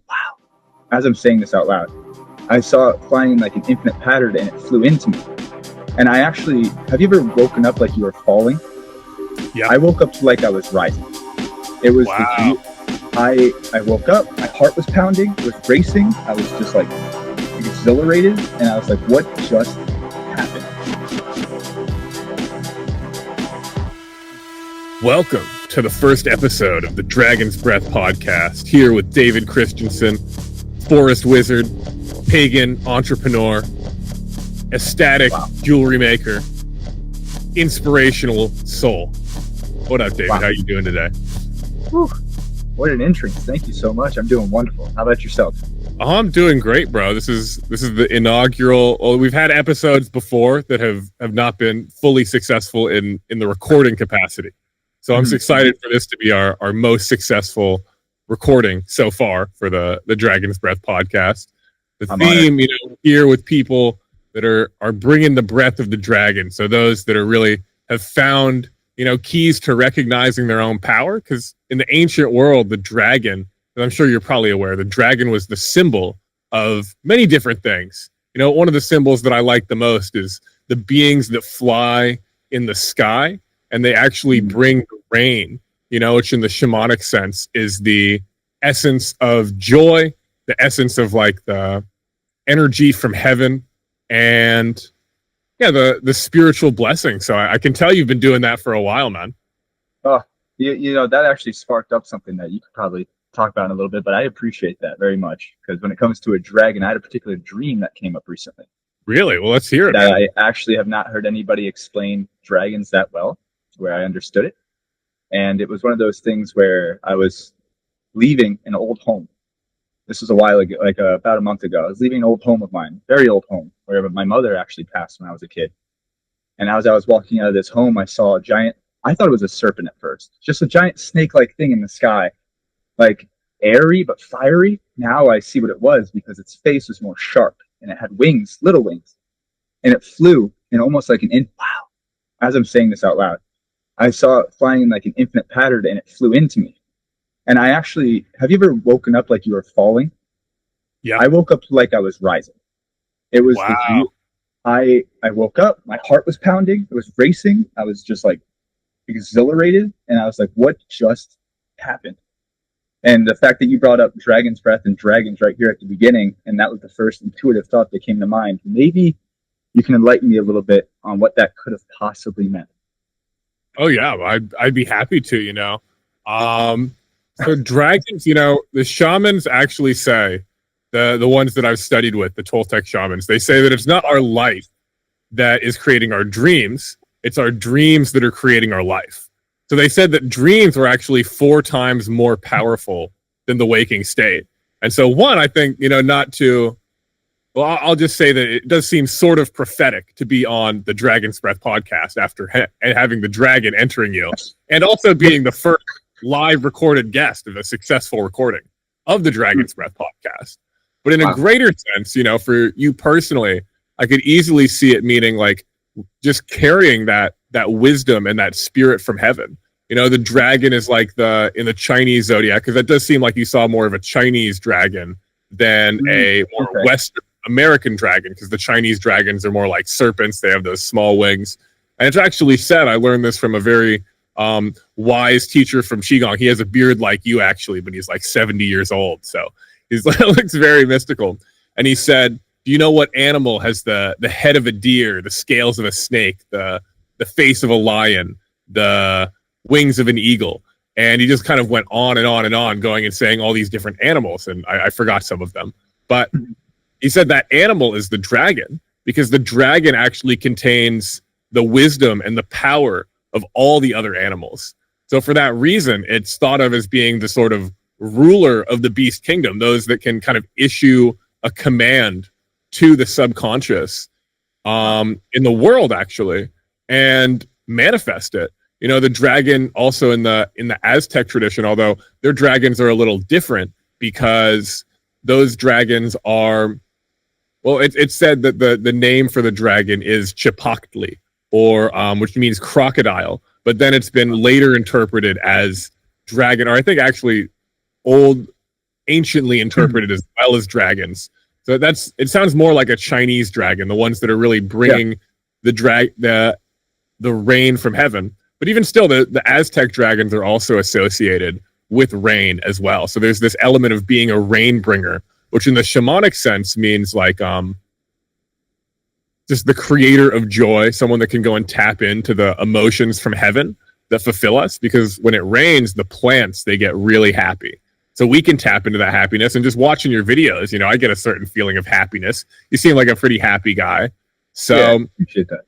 Wow. As I'm saying this out loud, I saw it flying in like an infinite pattern and it flew into me. And I actually, have you ever woken up like you were falling? Yeah. I woke up like I was rising. It was wow. I woke up, my heart was pounding, it was racing. I was just like exhilarated. And I was like, what just happened? Welcome to the first episode of the Dragon's Breath podcast, here with David Christiansen, forest wizard, pagan entrepreneur, ecstatic jewelry maker, inspirational soul. What up, David? How are you doing today? Whew. What an entrance. Thank you so much. I'm doing wonderful. How about yourself? Oh, I'm doing great, bro. This is the inaugural. Well, we've had episodes before that have not been fully successful in the recording capacity. So I'm excited for this to be our most successful recording so far for the Dragon's Breath podcast. The theme, here with people that are bringing the breath of the dragon. So those that are really have found, keys to recognizing their own power. Because in the ancient world, the dragon, and I'm sure you're probably aware, the dragon was the symbol of many different things. One of the symbols that I like the most is the beings that fly in the sky, and they actually bring the rain, which in the shamanic sense is the essence of joy, the essence of like the energy from heaven, and the spiritual blessing. So I can tell you've been doing that for a while, man. Oh, that actually sparked up something that you could probably talk about in a little bit, but I appreciate that very much, because when it comes to a dragon, I had a particular dream that came up recently. Really? Well, let's hear it. That I actually have not heard anybody explain dragons that well, where I understood it. And it was one of those things where I was leaving an old home. This was a while ago, like about a month ago. I was leaving an old home of mine, very old home, where my mother actually passed when I was a kid. And as I was walking out of this home, I saw a giant, I thought it was a serpent at first, just a giant snake-like thing in the sky, like airy but fiery. Now I see what it was, because its face was more sharp and it had wings, little wings, and it flew in almost like wow. As I'm saying this out loud, I saw it flying in like an infinite pattern and it flew into me. And I actually, have you ever woken up like you were falling? Yeah. I woke up like I was rising. It was, I woke up, my heart was pounding, it was racing. I was just like exhilarated. And I was like, what just happened? And the fact that you brought up Dragon's Breath and dragons right here at the beginning, and that was the first intuitive thought that came to mind. Maybe you can enlighten me a little bit on what that could have possibly meant. Oh yeah, I'd be happy to. So dragons, the shamans actually say, the ones that I've studied with, the Toltec shamans, they say that it's not our life that is creating our dreams; it's our dreams that are creating our life. So they said that dreams were actually 4 times more powerful than the waking state. And so I think, I'll just say that it does seem sort of prophetic to be on the Dragon's Breath podcast after having the dragon entering you, and also being the first live recorded guest of a successful recording of the Dragon's Breath podcast. But in a greater sense, for you personally, I could easily see it meaning like just carrying that wisdom and that spirit from heaven. The dragon is like in the Chinese zodiac, because that does seem like you saw more of a Chinese dragon than a more Western American dragon, because the Chinese dragons are more like serpents. They have those small wings. And it's actually said, I learned this from a very wise teacher from Qigong. He has a beard like you, actually, but he's like 70 years old. So he looks very mystical. And he said, do you know what animal has the head of a deer, the scales of a snake, the face of a lion, the wings of an eagle? And he just kind of went on and on and on, going and saying all these different animals. And I forgot some of them. But he said that animal is the dragon, because the dragon actually contains the wisdom and the power of all the other animals. So for that reason, it's thought of as being the sort of ruler of the beast kingdom, those that can kind of issue a command to the subconscious in the world, actually, and manifest it. The dragon also in the Aztec tradition, although their dragons are a little different, because those dragons are, it's said that the name for the dragon is Chipactli, or which means crocodile, but then it's been later interpreted as dragon, or I think actually old anciently interpreted as well as dragons. So it sounds more like a Chinese dragon, the ones that are really bringing the rain from heaven. But even still, the Aztec dragons are also associated with rain as well. So there's this element of being a rain bringer, which in the shamanic sense means like just the creator of joy, someone that can go and tap into the emotions from heaven that fulfill us. Because when it rains, the plants, they get really happy. So we can tap into that happiness. And just watching your videos, I get a certain feeling of happiness. You seem like a pretty happy guy. So yeah, I appreciate that.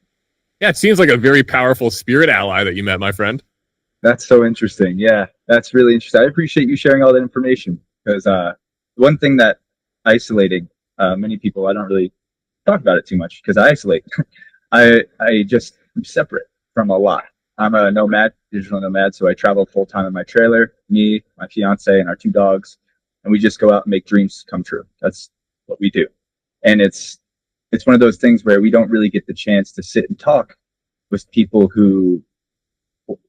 Yeah, it seems like a very powerful spirit ally that you met, my friend. That's so interesting. Yeah, that's really interesting. I appreciate you sharing all that information, because one thing that isolating many people, I don't really talk about it too much because I isolate. I just am separate from a lot. I'm a nomad, digital nomad, so I travel full time in my trailer, me, my fiance, and our 2 dogs, and we just go out and make dreams come true. That's what we do. And it's one of those things where we don't really get the chance to sit and talk with people who,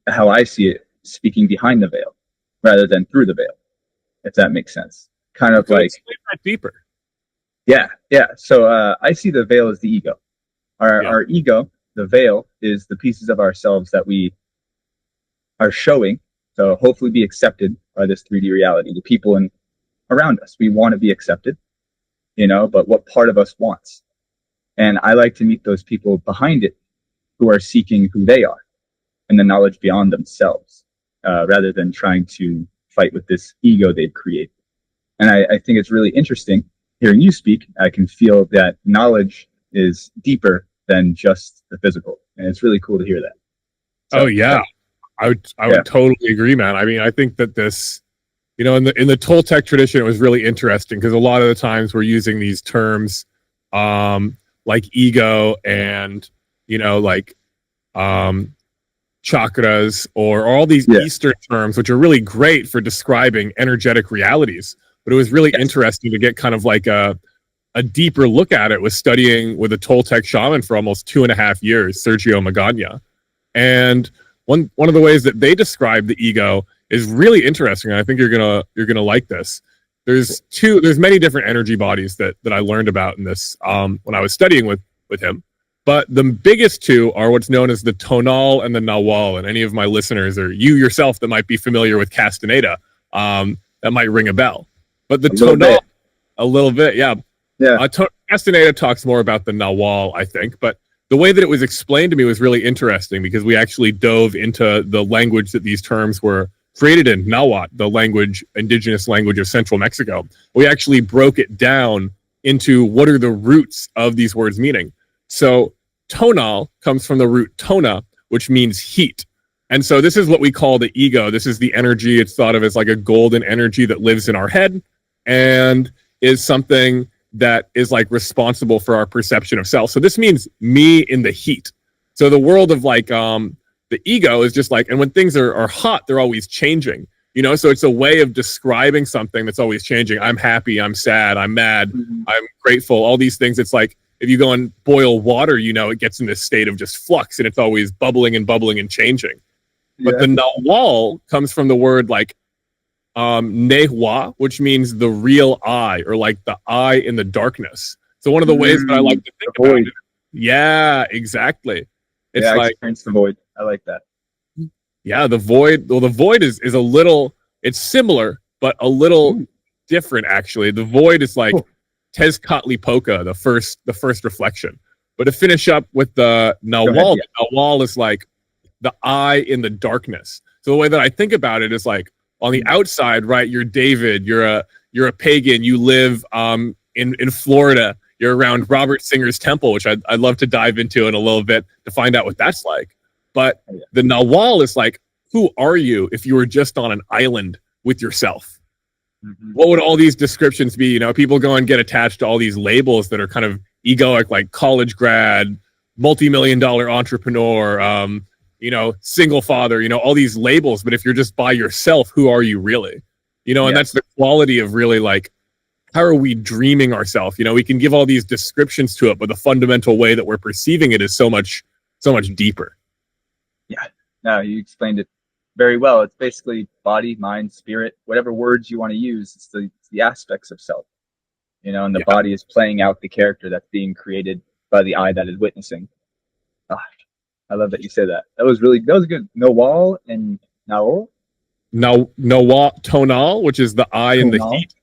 how I see it, speaking behind the veil rather than through the veil, if that makes sense. Kind of like deeper. Yeah. So I see the veil as the ego. Our ego, the veil, is the pieces of ourselves that we are showing to hopefully be accepted by this 3D reality. The people around us, we want to be accepted, but what part of us wants? And I like to meet those people behind it who are seeking who they are and the knowledge beyond themselves, rather than trying to fight with this ego they've created. And I think it's really interesting hearing you speak. I can feel that knowledge is deeper than just the physical, and it's really cool to hear that. So, I would totally agree, man. I mean, I think that this, in the Toltec tradition, it was really interesting because a lot of the times we're using these terms, like ego and chakras or all these Eastern terms, which are really great for describing energetic realities. But it was really interesting to get kind of like a deeper look at it with studying with a Toltec shaman for almost 2.5 years, Sergio Magana. And one of the ways that they describe the ego is really interesting. And I think you're gonna like this. There's many different energy bodies that I learned about in this when I was studying with him. But the biggest 2 are what's known as the tonal and the nawal. And any of my listeners or you yourself that might be familiar with Castaneda, that might ring a bell. But the tonal, a little bit, yeah. Castaneda talks more about the nawal, I think. But the way that it was explained to me was really interesting because we actually dove into the language that these terms were created in, Nahuatl, the indigenous language of central Mexico. We actually broke it down into what are the roots of these words meaning. So tonal comes from the root tona, which means heat. And so this is what we call the ego. This is the energy. It's thought of as like a golden energy that lives in our head and is something that is like responsible for our perception of self. So this means me in the heat. So the world of like the ego is just like, and when things are hot, they're always changing. So it's a way of describing something that's always changing. I'm happy, I'm sad, I'm mad, I'm grateful, all these things. It's like if you go and boil water, it gets in this state of just flux and it's always bubbling and changing. But the nawal comes from the word like nehua, which means the real eye or like the eye in the darkness. So one of the ways that I like to think about it. Yeah, exactly. It's I like experience the void. I like that. Yeah, the void. Well, the void is a little. It's similar, but a little different. Actually, the void is like Tezcatlipoca, the first reflection. But to finish up with the nawal, the nawal is like the eye in the darkness. So the way that I think about it is like on the outside, right? You're David. You're a pagan. You live in Florida. You're around Robert Singer's temple, which I'd love to dive into in a little bit to find out what that's like. But the nawal is like, who are you if you were just on an island with yourself? What would all these descriptions be? People go and get attached to all these labels that are kind of egoic, like college grad, multi-million-dollar entrepreneur, single father, all these labels. But if you're just by yourself, who are you really? And that's the quality of really like, how are we dreaming ourselves? We can give all these descriptions to it, but the fundamental way that we're perceiving it is so much deeper. Yeah, no, you explained it very well. It's basically body, mind, spirit, whatever words you want to use. It's the aspects of self, and the Yeah. body is playing out the character that's being created by the eye that is witnessing. Ah, I love that you said that. That was good. Nawal and Naol, Now, tonal, which is the eye in the Tonal. heat,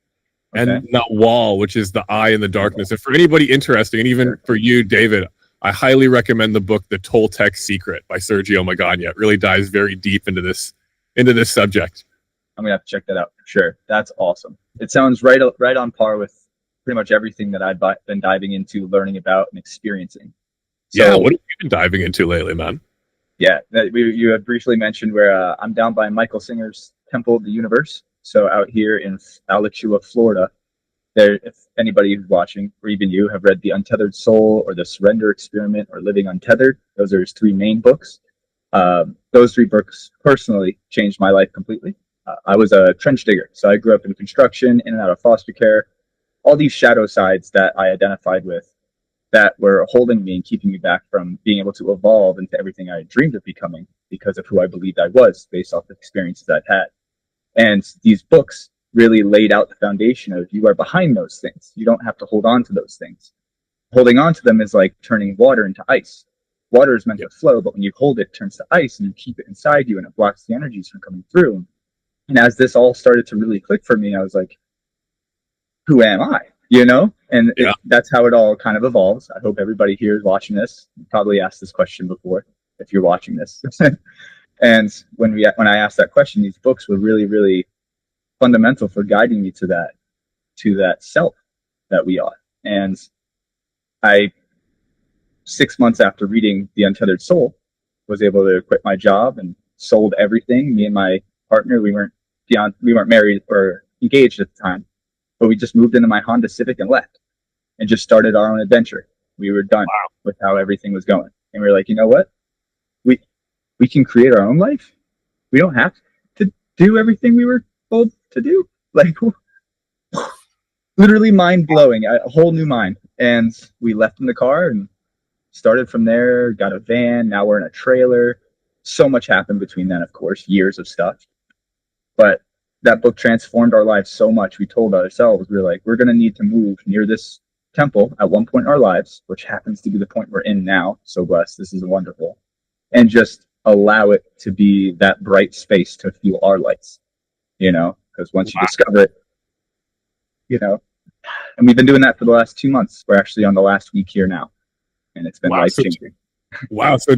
Okay. and nawal, which is the eye in the darkness. And for anybody interested, and even for you, David, I highly recommend the book "The Toltec Secret" by Sergio Magana. It really dives very deep into this subject. I'm gonna have to check that out for sure. That's awesome. It sounds right on par with pretty much everything that I've been diving into, learning about, and experiencing. Yeah, So what have you been diving into lately, man? yeah, you had briefly mentioned where I'm down by Michael Singer's Temple of the Universe. So out here in Alachua, Florida, there, if anybody who's watching, or even you, have read The Untethered Soul or The Surrender Experiment or Living Untethered, those are his three main books. Those three books personally changed my life completely. I was a trench digger, so I grew up in construction, in and out of foster care, all these shadow sides that I identified with that were holding me and keeping me back from being able to evolve into everything I dreamed of becoming because of who I believed I was based off the experiences I'd had. And these books really laid out the foundation of you are behind those things. You don't have to hold on to those things. Holding on to them is like turning water into ice. Water is meant to flow, but when you hold it, it turns to ice and you keep it inside you and it blocks the energies from coming through. And as this all started to really click for me, I was like, who am I? And Yeah. that's how it all kind of evolves. I hope everybody here is watching this. You probably asked this question before if you're watching this. And when I asked that question, these books were really, really fundamental for guiding me to that self that we are. And I, 6 months after reading The Untethered Soul, was able to quit my job and sold everything. Me and my partner, we weren't married or engaged at the time, but we just moved into my Honda Civic and left and just started our own adventure. We were done with how everything was going. And we were like, you know what? We can create our own life. We don't have to do everything we were told to do. Like, literally mind blowing, a whole new mind. And we left in the car and started from there, got a van. Now we're in a trailer. So much happened between then, of course, years of stuff. But that book transformed our lives so much. We told ourselves, we were like, we're going to need to move near this temple at one point in our lives, which happens to be the point we're in now. So blessed. This is wonderful. And just allow it to be that bright space to fuel our lights, because once you discover it, and we've been doing that for the last 2 months. We're actually on the last week here now, and it's been life changing. Wow. So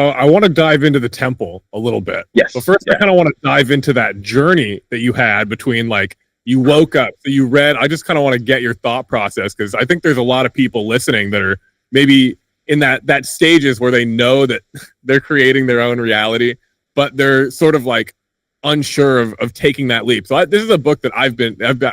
I want to dive into the temple a little bit. Yes. But first, I kind of want to dive into that journey that you had between, like, you woke up, so you read. I just kind of want to get your thought process, because I think there's a lot of people listening that are maybe in that stages where they know that they're creating their own reality, but they're sort of like unsure of taking that leap. So this is a book that I've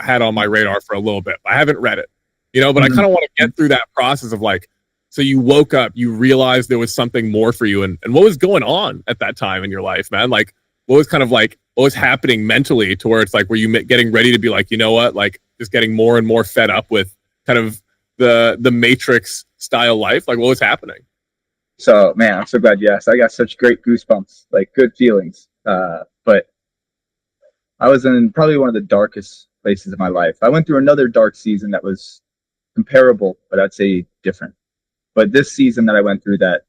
had on my radar for a little bit. I haven't read it, but I kind of want to get through that process of, like, so you woke up, you realized there was something more for you, and what was going on at that time in your life, man? Like, what was happening mentally to where it's like, were you getting ready to be like, you know what, like, just getting more and more fed up with kind of the Matrix style life? Like, what was happening? So, man, I'm so glad you asked. I got such great goosebumps, like good feelings. But I was in probably one of the darkest places of my life. I went through another dark season that was comparable, but I'd say different. But this season that I went through that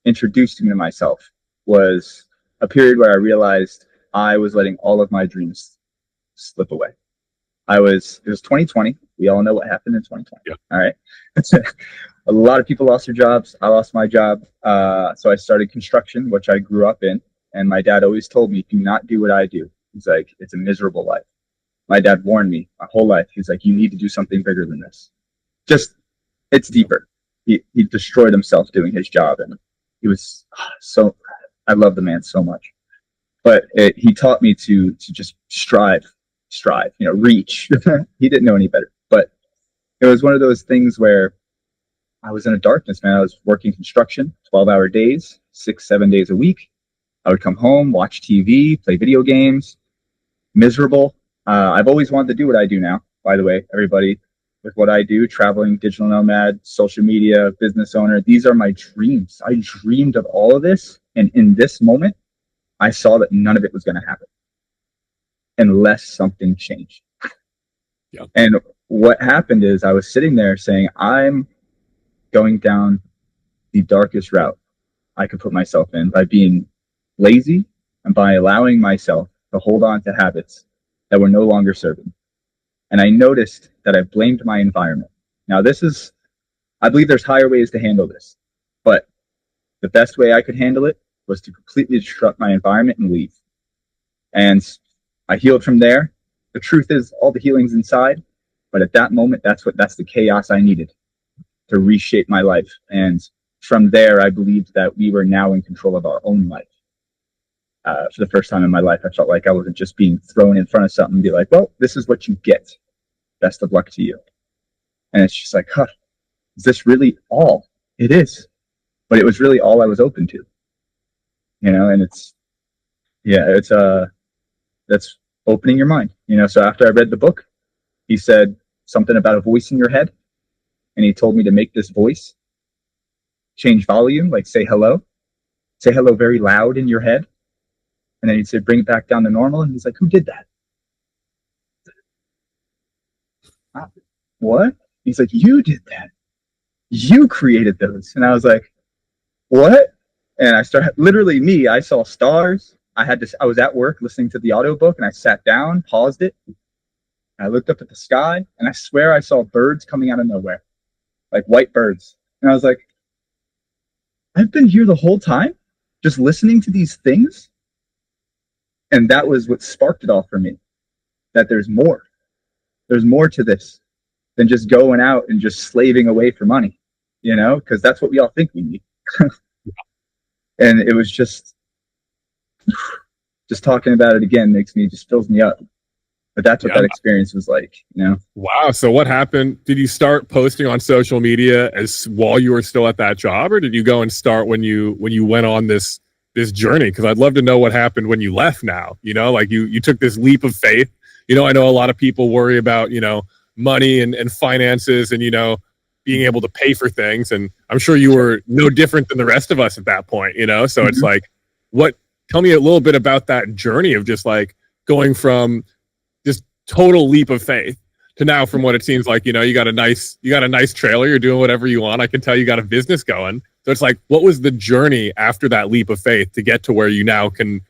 introduced me to myself was a period where I realized I was letting all of my dreams slip away. It was 2020. We all know what happened in 2020. Yeah. All right. A lot of people lost their jobs. I lost my job. So I started construction, which I grew up in. And my dad always told me, do not do what I do. He's like, it's a miserable life. My dad warned me my whole life. He's like, you need to do something bigger than this. It's deeper. He destroyed himself doing his job. And he was I love the man so much. But he taught me to just strive, reach. He didn't know any better. But it was one of those things where I was in a darkness, man. I was working construction, 12-hour days, 6-7 days a week. I would come home, watch TV, play video games, miserable. I've always wanted to do what I do now, by the way, everybody. With what I do, traveling, digital nomad, social media, business owner, these are my dreams. I dreamed of all of this. And in this moment, I saw that none of it was going to happen unless something changed. Yeah. And what happened is I was sitting there saying, I'm going down the darkest route I could put myself in by being lazy and by allowing myself to hold on to habits that were no longer serving. And I noticed that I blamed my environment. Now, I believe there's higher ways to handle this, but the best way I could handle it was to completely disrupt my environment and leave. And I healed from there. The truth is, all the healing's inside, but at that moment, that's the chaos I needed to reshape my life. And from there, I believed that we were now in control of our own life. For the first time in my life, I felt like I wasn't just being thrown in front of something and be like, well, this is what you get. Best of luck to you. And it's just like, huh, is this really all? It is. But it was really all I was open to. And that's opening your mind. So after I read the book, he said something about a voice in your head. And he told me to make this voice change volume, like say hello very loud in your head. And then he'd say, bring it back down to normal. And he's like, who did that? What? He's like, you did that. You created those. And I was like, what? And I saw stars. I was at work listening to the audiobook, and I sat down, paused it. I looked up at the sky, and I swear I saw birds coming out of nowhere, like white birds. And I was like, I've been here the whole time, just listening to these things. And that was what sparked it all for me, that there's more. There's more to this than just going out and just slaving away for money, because that's what we all think we need. And it was just talking about it again fills me up. But that's what that experience was like, Wow. So what happened? Did you start posting on social media while you were still at that job, or did you go and start when you went on this journey? Because I'd love to know what happened when you left now. Like you took this leap of faith. I know a lot of people worry about, money and finances and, being able to pay for things. And I'm sure you were no different than the rest of us at that point, So it's like, tell me a little bit about that journey of just like going from just total leap of faith to now, from what it seems like, you got a nice trailer, you're doing whatever you want. I can tell you got a business going. So it's like, what was the journey after that leap of faith to get to where you now can,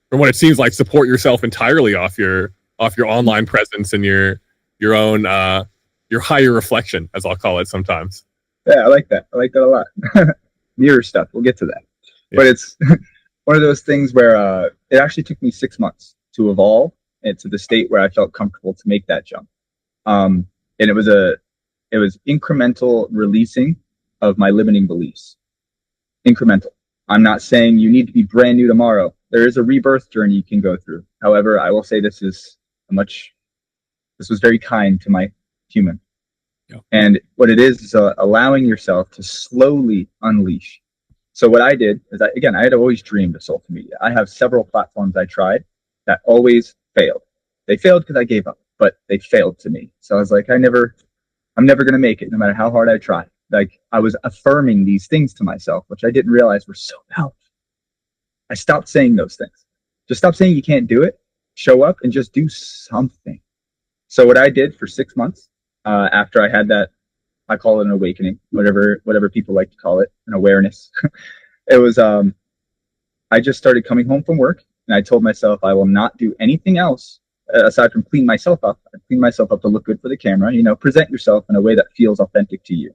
from what it seems like, support yourself entirely off your online presence and your own, your higher reflection, as I'll call it sometimes. Yeah, I like that. I like that a lot. Mirror stuff. We'll get to that. Yeah. But it's one of those things where it actually took me 6 months to evolve into the state where I felt comfortable to make that jump. And it was incremental releasing of my limiting beliefs. Incremental. I'm not saying you need to be brand new tomorrow. There is a rebirth journey you can go through. However, I will say this was very kind to my human. Yeah. And what it is allowing yourself to slowly unleash. So what I did is I had always dreamed of social media. I have several platforms I tried that always failed. They failed because I gave up, but they failed to me. So I was like, I'm never going to make it, no matter how hard I try. Like, I was affirming these things to myself, which I didn't realize were so powerful. I stopped saying those things. Just stop saying you can't do it. Show up and just do something. So what I did for 6 months, after I had that, I call it an awakening, whatever people like to call it, an awareness. It was, I just started coming home from work, and I told myself I will not do anything else aside from clean myself up. I clean myself up to look good for the camera. Present yourself in a way that feels authentic to you.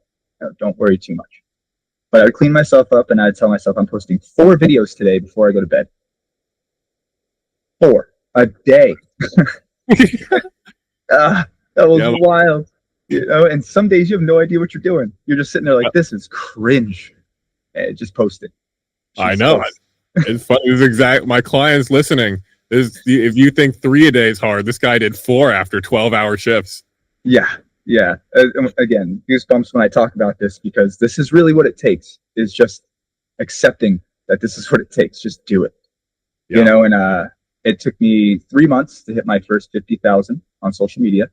Don't worry too much. But I would clean myself up, and I'd tell myself I'm posting 4 videos today before I go to bed. 4 a day. That was wild. And some days you have no idea what you're doing. You're just sitting there like, this is cringe. Just post it. I know. It's funny. It's my clients listening. If you think 3 a day is hard, this guy did 4 after 12-hour shifts. Yeah. Again, goosebumps when I talk about this, because this is really what it takes, is just accepting that this is what it takes. Just do it. Yeah. And it took me 3 months to hit my first 50,000 on social media.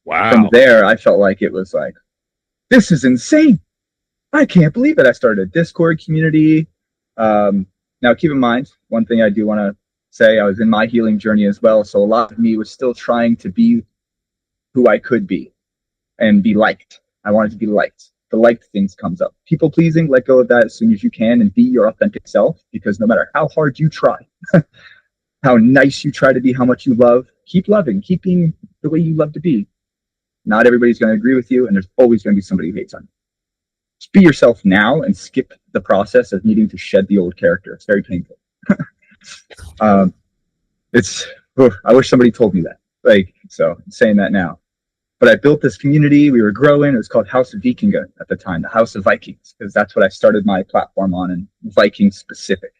Wow. From there, I felt like it was like, this is insane. I can't believe it. I started a Discord community. Now, keep in mind, one thing I do want to say. I was in my healing journey as well. So a lot of me was still trying to be who I could be and be liked. I wanted to be liked. The liked things comes up. People pleasing, let go of that as soon as you can and be your authentic self, because no matter how hard you try, how nice you try to be, how much you love, keep loving, keep being the way you love to be. Not everybody's going to agree with you, and there's always going to be somebody who hates on you. Just be yourself now and skip the process of needing to shed the old character. It's very painful. I wish somebody told me that. So I'm saying that now. But I built this community. We were growing. It was called House of Vikinga at the time, the House of Vikings, because that's what I started my platform on, and Viking specific.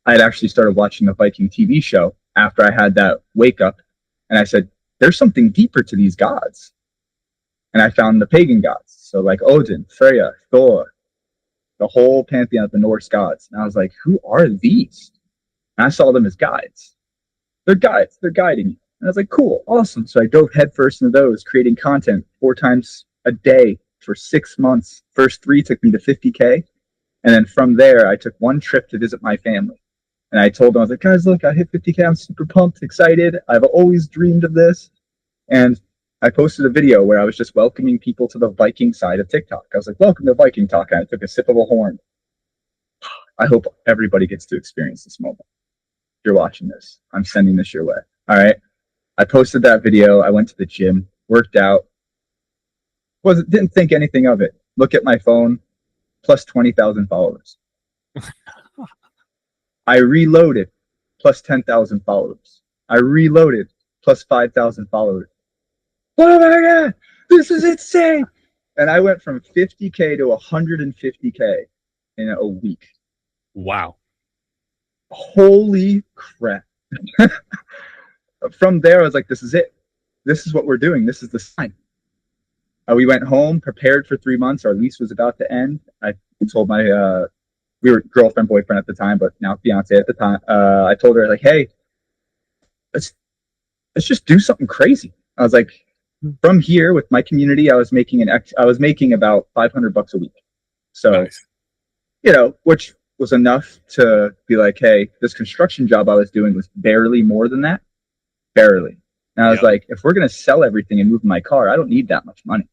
I had actually started watching the Viking TV show after I had that wake up, and I said, there's something deeper to these gods. And I found the pagan gods. So like Odin, Freya, Thor, the whole pantheon of the Norse gods. And I was like, who are these? And I saw them as guides. They're guides. They're guiding you. And I was like, cool, awesome. So I dove headfirst into those, creating content 4 times a day for 6 months. First 3 took me to 50K. And then from there, I took 1 trip to visit my family. And I told them, I was like, guys, look, I hit 50K. I'm super pumped, excited. I've always dreamed of this. And I posted a video where I was just welcoming people to the Viking side of TikTok. I was like, welcome to Viking Talk. And I took a sip of a horn. I hope everybody gets to experience this moment. If you're watching this, I'm sending this your way. All right. I posted that video. I went to the gym, worked out. Didn't think anything of it. Look at my phone, plus 20,000 followers. I reloaded, plus 10,000 followers. I reloaded, plus 5,000 followers. Oh my God, this is insane. And I went from 50K to 150K in a week. Wow. Holy crap. From there, I was like, this is it. This is what we're doing. This is the sign. We went home, prepared for 3 months. Our lease was about to end. I told my, we were girlfriend, boyfriend at the time, but now fiance at the time. I told her, like, hey, let's just do something crazy. I was like, from here with my community, I was making about $500 a week. So, nice. Which was enough to be like, hey, this construction job I was doing was barely more than that. Barely. And I was like, if we're going to sell everything and move my car, I don't need that much money.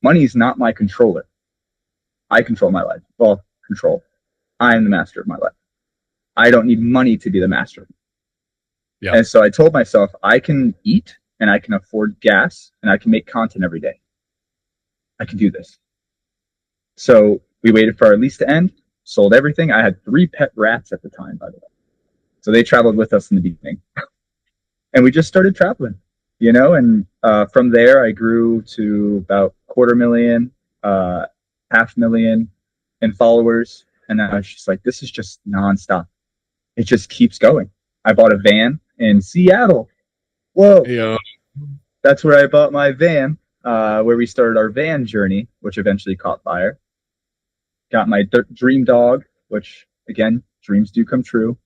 Money is not my controller. I control my life. Well, control. I am the master of my life. I don't need money to be the master. Yeah. And so I told myself, I can eat and I can afford gas and I can make content every day. I can do this. So we waited for our lease to end, sold everything. I had 3 pet rats at the time, by the way. So they traveled with us in the beginning. And we just started traveling, and from there I grew to about 250,000, 500,000 in followers. And I was just like, this is just nonstop. It just keeps going. I bought a van in Seattle. Whoa. Yeah. That's where I bought my van, where we started our van journey, which eventually caught fire. Got my dream dog, which, again, dreams do come true.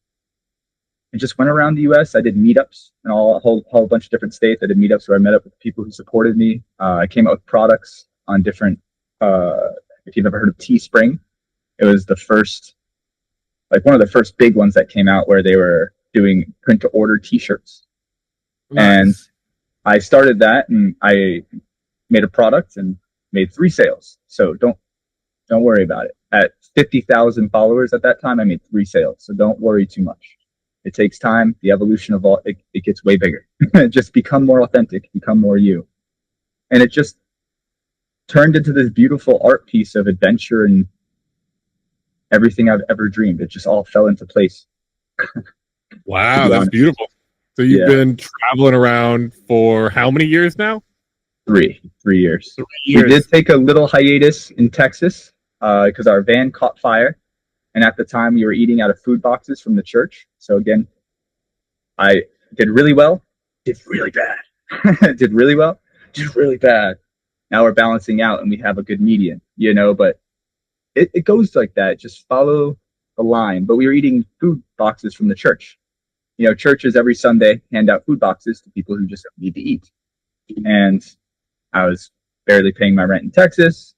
And just went around the U.S. I did meetups in a whole bunch of different states. I did meetups where I met up with people who supported me. I came out with products on different, if you've ever heard of Teespring, it was the first, one of the first big ones that came out where they were doing print to order t-shirts. Nice. And I started that and I made a product and made 3 sales. So don't worry about it. At 50,000 followers at that time, I made 3 sales. So don't worry too much. It takes time. The evolution of it gets way bigger. Just become more authentic, become more you. And it just turned into this beautiful art piece of adventure and everything I've ever dreamed. It just all fell into place. Wow, that's beautiful. So you've been traveling around for how many years now? 3 years. 3 years. We did take a little hiatus in Texas because our van caught fire. And at the time, we were eating out of food boxes from the church. So again, I did really well, did really bad. Did really well, did really bad. Now we're balancing out and we have a good median, but it goes like that. Just follow the line. But we were eating food boxes from the church. Churches every Sunday hand out food boxes to people who just need to eat. And I was barely paying my rent in Texas.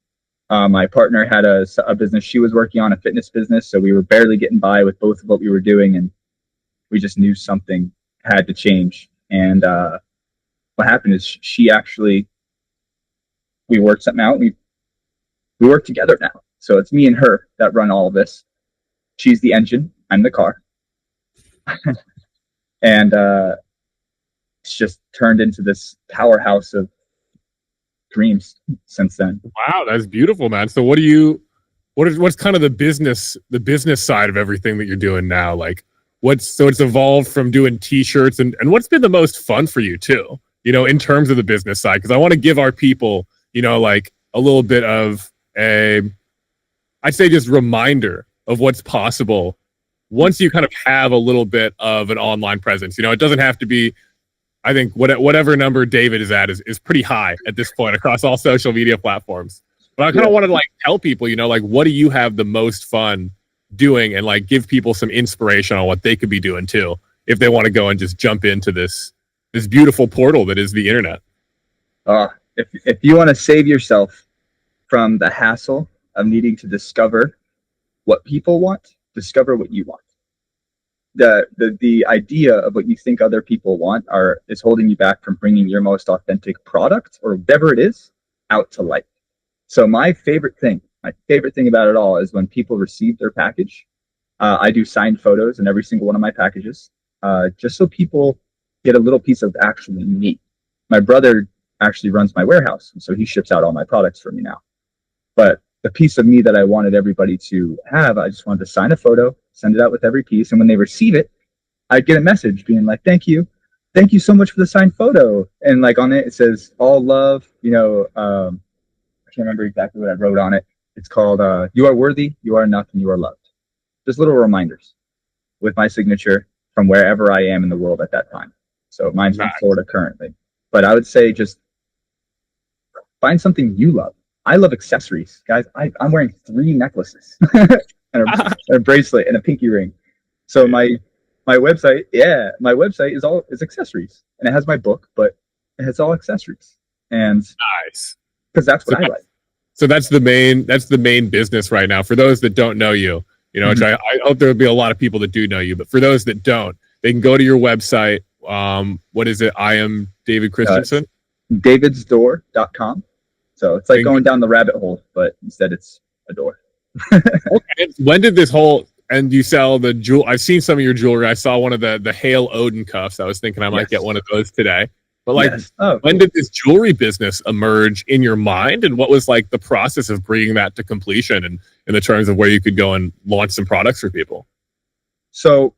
My partner had a business she was working on, a fitness business. So we were barely getting by with both of what we were doing. And We just knew something had to change. And what happened is we worked something out. We work together now. So it's me and her that run all of this. She's the engine, I'm the car. And it's just turned into this powerhouse of dreams since then. Wow, that's beautiful, man. So what's kind of the business side of everything that you're doing now? Like so it's evolved from doing t-shirts and what's been the most fun for you too, in terms of the business side? Because I want to give our people, like a little bit of I'd say just reminder of what's possible once you kind of have a little bit of an online presence. It doesn't have to be, I think whatever number David is at is pretty high at this point across all social media platforms. But I kind of want to like tell people, like what do you have the most fun doing, and like give people some inspiration on what they could be doing too if they want to go and just jump into this beautiful portal that is the internet. If you want to save yourself from the hassle of needing to discover what people want, discover what you want. The idea of what you think other people want is holding you back from bringing your most authentic product or whatever it is out to light. So my favorite thing about it all is when people receive their package. I do signed photos in every single one of my packages, just so people get a little piece of actually me. My brother actually runs my warehouse, so he ships out all my products for me now. But the piece of me that I wanted everybody to have, I just wanted to sign a photo, send it out with every piece, and when they receive it, I'd get a message being like, thank you so much for the signed photo. And like on it says all love, I can't remember exactly what I wrote on it. It's called you are worthy, you are enough, and you are loved. Just little reminders with my signature from wherever I am in the world at that time. So mine's from Florida currently, but I would say just find something you love. I love accessories, guys. I'm wearing 3 necklaces and a bracelet and a pinky ring. So my website is accessories, and it has my book, but it has all accessories. And nice, because that's what I like. So that's the main business right now. For those that don't know you, which I hope there will be a lot of people that do know you, but for those that don't, they can go to your website. What is it? I am David Christiansen. davidsdoor.com. So it's like going down the rabbit hole, but instead it's a door. Okay. When did this whole, and you sell the jewel? I've seen some of your jewelry. I saw one of the Hale Odin cuffs. I was thinking I might get one of those today. But like, when did this jewelry business emerge in your mind, and what was like the process of bringing that to completion, and in the terms of where you could go and launch some products for people? So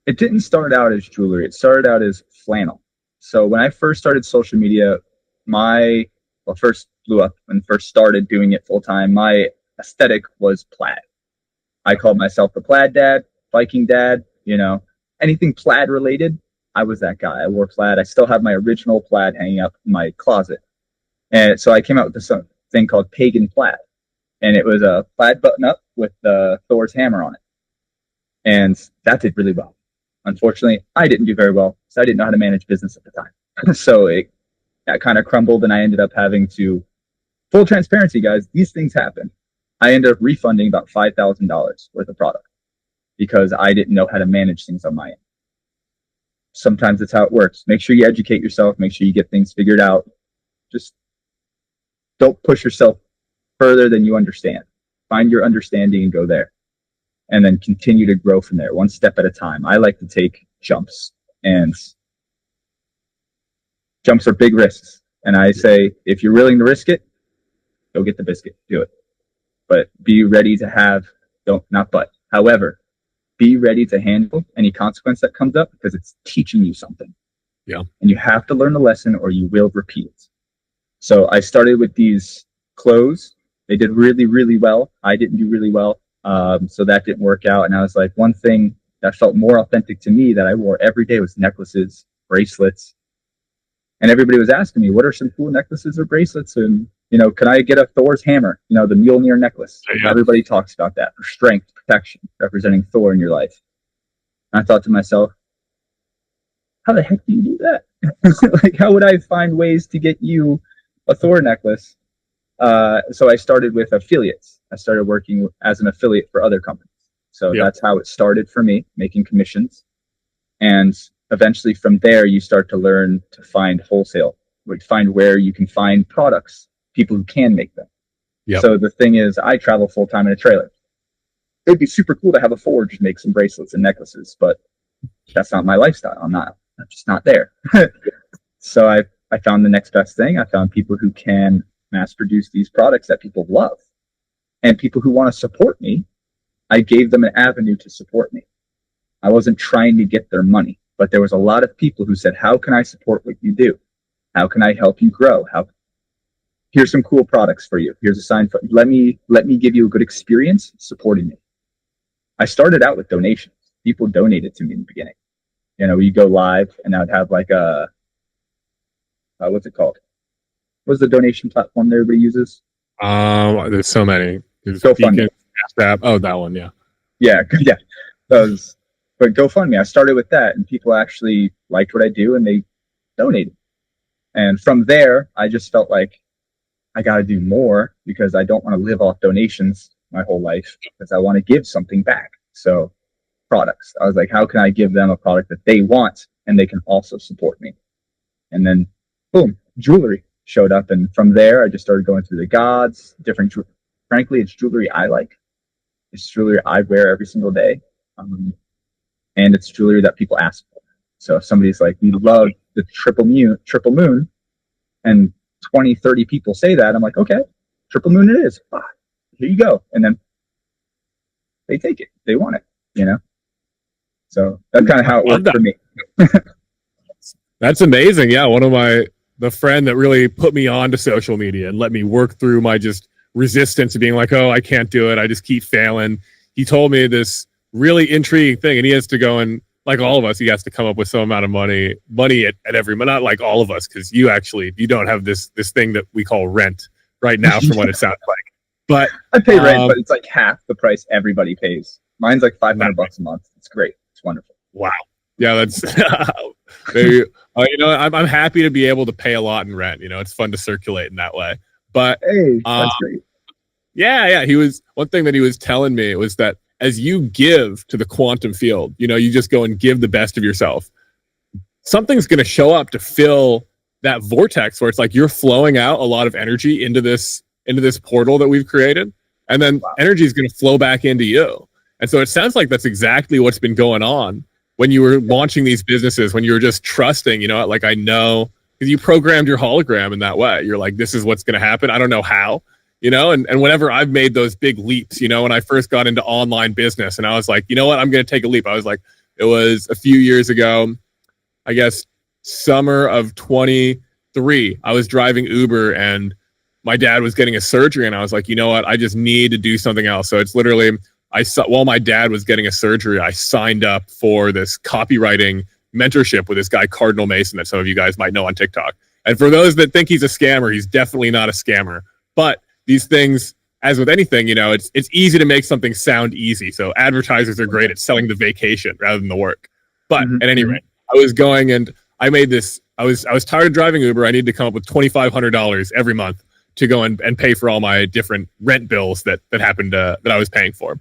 it didn't start out as jewelry. It started out as flannel. So when I first started social media, first blew up and first started doing it full time, my aesthetic was plaid. I called myself the plaid dad, Viking dad, anything plaid related. I was that guy. I wore plaid. I still have my original plaid hanging up in my closet. And so I came out with this thing called Pagan Plaid. And it was a plaid button up with Thor's hammer on it. And that did really well. Unfortunately, I didn't do very well, so I didn't know how to manage business at the time. So that kind of crumbled, and I ended up having to, full transparency, guys, these things happen. I ended up refunding about $5,000 worth of product because I didn't know how to manage things on my end. Sometimes that's how it works. Make sure you educate yourself. Make sure you get things figured out. Just don't push yourself further than you understand. Find your understanding and go there. And then continue to grow from there, one step at a time. I like to take jumps, and jumps are big risks. And I say, if you're willing to risk it, go get the biscuit, do it. But be ready to however, be ready to handle any consequence that comes up, because it's teaching you something. Yeah. And you have to learn the lesson or you will repeat it. So I started with these clothes. They did really, really well. I didn't do really well. So that didn't work out. And I was like, one thing that felt more authentic to me that I wore every day was necklaces, bracelets. And everybody was asking me, what are some cool necklaces or bracelets? And, can I get a Thor's hammer, the Mjolnir necklace? Yeah. Everybody talks about that for strength, protection, representing Thor in your life. And I thought to myself, how the heck do you do that? Like, how would I find ways to get you a Thor necklace? So I started with affiliates. I started working as an affiliate for other companies. So that's how it started for me, making commissions. And eventually from there, you start to learn to find wholesale, like find where you can find products, people who can make them. Yep. So the thing is, I travel full time in a trailer. It'd be super cool to have a forge and make some bracelets and necklaces, but that's not my lifestyle. I'm just not there. So I found the next best thing. I found people who can mass produce these products that people love, and people who want to support me. I gave them an avenue to support me. I wasn't trying to get their money, but there was a lot of people who said, how can I support what you do? How can I help you grow? Here's some cool products for you. Here's a sign for, let me give you a good experience supporting me. I started out with donations. People donated to me in the beginning. You know, you go live and I'd have like a, what's it called? What's the donation platform that everybody uses? There's so many. There's GoFundMe. Oh, that one. Yeah. Yeah. Those, but GoFundMe, I started with that, and people actually liked what I do and they donated. And from there, I just felt like I got to do more, because I don't want to live off donations my whole life, because I want to give something back. So products, I was like, how can I give them a product that they want and they can also support me? And then boom, jewelry showed up. And from there, I just started going through the gods, different, frankly, it's jewelry I like. It's jewelry I wear every single day. And it's jewelry that people ask for. So if somebody's like, we love the triple moon, and 20, 30 people say that, I'm like, okay, triple moon it is. Here you go. And then they take it. They want it, you know? So that's kind of how it worked for me. That's amazing. Yeah. The friend that really put me onto social media and let me work through my just resistance of being like, oh, I can't do it. I just keep failing. He told me this really intriguing thing, and he has to go and, like all of us, he has to come up with some amount of money at every, not like all of us, because you don't have this thing that we call rent right now, from what it sounds like. But I pay rent, but it's like half the price everybody pays. Mine's like $500 a month. It's great. It's wonderful. Wow. Yeah, that's I'm happy to be able to pay a lot in rent. You know, it's fun to circulate in that way. But hey, that's great. Yeah. One thing that he was telling me was that as you give to the quantum field, you know, you just go and give the best of yourself. Something's going to show up to fill that vortex where it's like you're flowing out a lot of energy into this portal that we've created, and then energy is going to flow back into you. And so it sounds like that's exactly what's been going on when you were launching these businesses, when you were just trusting, you know, like, I know, because you programmed your hologram in that way. You're like, this is what's going to happen. I don't know how. You know, and whenever I've made those big leaps, you know, when I first got into online business and I was like, you know what, I'm going to take a leap. I was like, it was a few years ago, I guess, summer of 23, I was driving Uber and my dad was getting a surgery, and I was like, you know what, I just need to do something else. So it's literally, while my dad was getting a surgery, I signed up for this copywriting mentorship with this guy, Cardinal Mason, that some of you guys might know on TikTok. And for those that think he's a scammer, he's definitely not a scammer. But these things, as with anything, you know, it's easy to make something sound easy. So advertisers are great at selling the vacation rather than the work. But at any rate, I was going and I made this. I was tired of driving Uber. I needed to come up with $2,500 every month to go and pay for all my different rent bills that happened that I was paying for.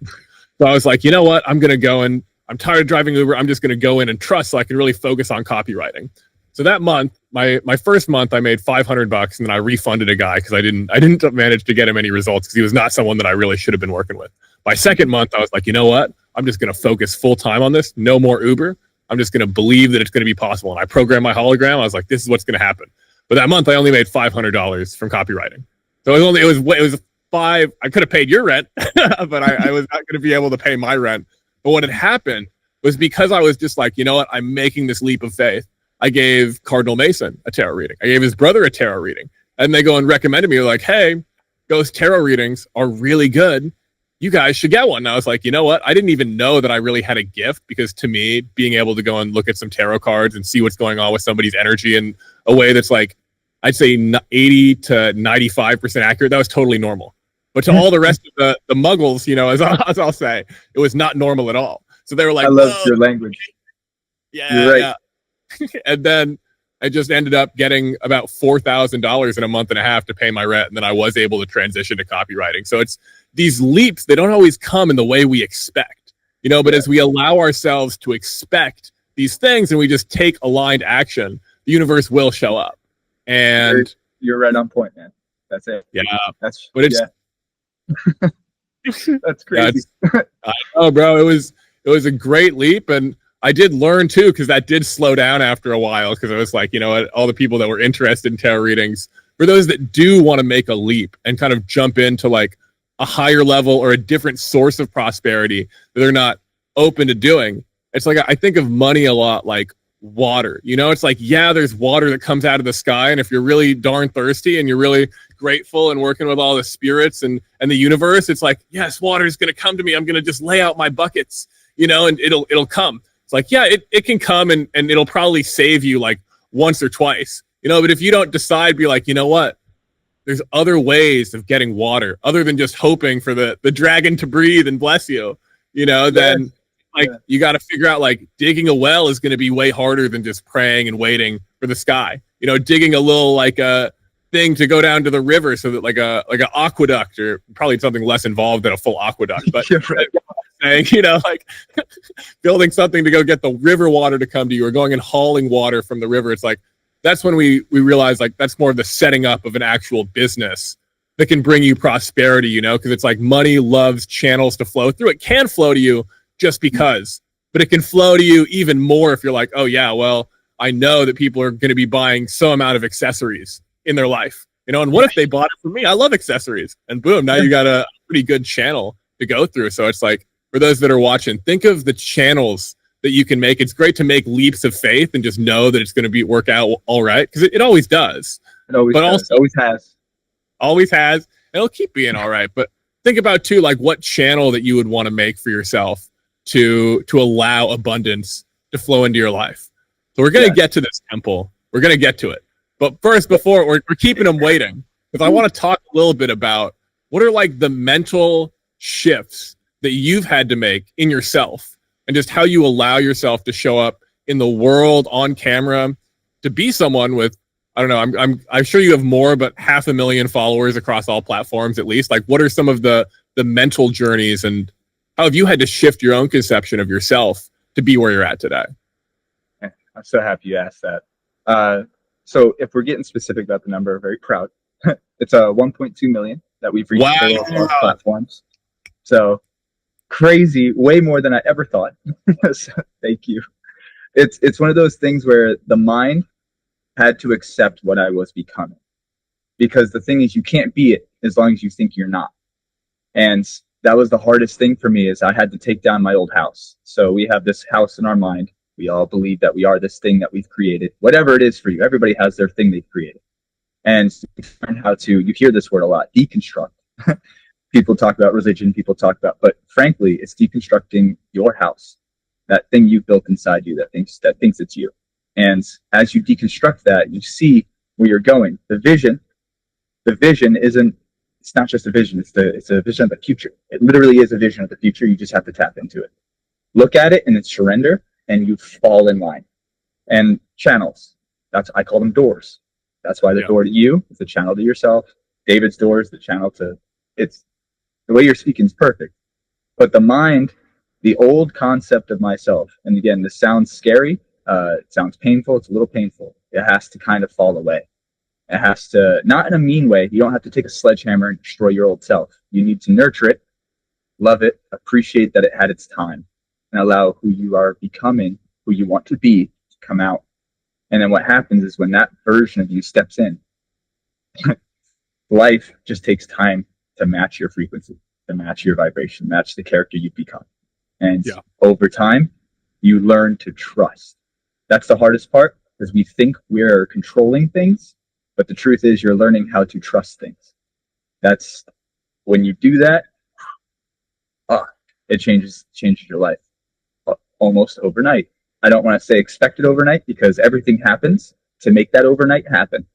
So I was like, you know what? I'm tired of driving Uber. I'm just going to go in and trust, so I can really focus on copywriting. So that month, my first month, I made $500, and then I refunded a guy because I didn't manage to get him any results, because he was not someone that I really should have been working with. My second month, I was like, you know what? I'm just going to focus full time on this. No more Uber. I'm just going to believe that it's going to be possible. And I programmed my hologram. I was like, this is what's going to happen. But that month, I only made $500 from copywriting. So it was five. I could have paid your rent, but I was not going to be able to pay my rent. But what had happened was, because I was just like, you know what? I'm making this leap of faith. I gave Cardinal Mason a tarot reading. I gave his brother a tarot reading. And they go and recommended me, like, hey, those tarot readings are really good. You guys should get one. And I was like, you know what? I didn't even know that I really had a gift, because to me, being able to go and look at some tarot cards and see what's going on with somebody's energy in a way that's like, I'd say 80 to 95% accurate, that was totally normal. But to all the rest of the muggles, you know, as I'll say, it was not normal at all. So they were like, I love your language. Yeah. You're right. Yeah. And then I just ended up getting about $4,000 in a month and a half to pay my rent. And then I was able to transition to copywriting. So it's these leaps, they don't always come in the way we expect, you know, but as we allow ourselves to expect these things and we just take aligned action, the universe will show up. And you're right on point, man. That's it. Yeah, that's but it's that's crazy. I know, bro. It was a great leap, and I did learn too, because that did slow down after a while. Because I was like, you know, all the people that were interested in tarot readings, for those that do want to make a leap and kind of jump into like a higher level or a different source of prosperity that they're not open to doing. It's like I think of money a lot like water. You know, it's like, yeah, there's water that comes out of the sky, and if you're really darn thirsty and you're really grateful and working with all the spirits and the universe, it's like, yes, water is going to come to me. I'm going to just lay out my buckets, you know, and it'll come. It's like, yeah, it can come, and it'll probably save you like once or twice, you know. But if you don't decide, be like, you know what, there's other ways of getting water other than just hoping for the dragon to breathe and bless you, you know, then like you got to figure out, like, digging a well is going to be way harder than just praying and waiting for the sky, you know. Digging a little like a thing to go down to the river, so that like an aqueduct, or probably something less involved than a full aqueduct, but saying, you know, like building something to go get the river water to come to you, or going and hauling water from the river. It's like, that's when we realize, like, that's more of the setting up of an actual business that can bring you prosperity, you know, because it's like money loves channels to flow through. It can flow to you just because, but it can flow to you even more if you're like, oh yeah, well, I know that people are going to be buying some amount of accessories in their life, you know, and what if they bought it from me? I love accessories, and boom, now you got a pretty good channel to go through. So it's like, for those that are watching, think of the channels that you can make. It's great to make leaps of faith and just know that it's going to work out all right, because it always does. It always, but does. also always has, and it'll keep being all right. But think about too, like, what channel that you would want to make for yourself to allow abundance to flow into your life. So we're going to get to this temple. We're going to get to it. But first, before we're keeping them waiting, because I want to talk a little bit about what are like the mental shifts that you've had to make in yourself, and just how you allow yourself to show up in the world on camera, to be someone with, I don't know, I'm sure you have more, but 500,000 followers across all platforms at least. Like, what are some of the mental journeys, and how have you had to shift your own conception of yourself to be where you're at today? I'm so happy you asked that. So if we're getting specific about the number, I'm very proud. It's 1.2 million that we've reached across platforms. So crazy, way more than I ever thought. So, thank you. It's one of those things where the mind had to accept what I was becoming, because the thing is, you can't be it as long as you think you're not. And that was the hardest thing for me, is I had to take down my old house. So we have this house in our mind. We all believe that we are this thing that we've created, whatever it is for you. Everybody has their thing they've created. And learn how to, you hear this word a lot, deconstruct. People talk about religion, people talk about, but frankly, it's deconstructing your house, that thing you've built inside you that thinks it's you. And as you deconstruct that, you see where you're going. The vision isn't, it's not just a vision, it's a vision of the future. It literally is a vision of the future. You just have to tap into it. Look at it and then surrender, and you fall in line. And channels, I call them doors. That's why the door to you is the channel to yourself. David's door is the channel to, it's the way you're speaking is perfect. But the mind, the old concept of myself, and again, this sounds scary, it sounds painful, it's a little painful. It has to kind of fall away. It has to, not in a mean way. You don't have to take a sledgehammer and destroy your old self. You need to nurture it, love it, appreciate that it had its time, and allow who you are becoming, who you want to be, to come out. And then what happens is, when that version of you steps in, life just takes time to match your frequency, to match your vibration, match the character you've become. And over time, you learn to trust. That's the hardest part, because we think we're controlling things, but the truth is, you're learning how to trust things. That's when you do that, it changes your life almost overnight. I don't want to say expect it overnight, because everything happens to make that overnight happen.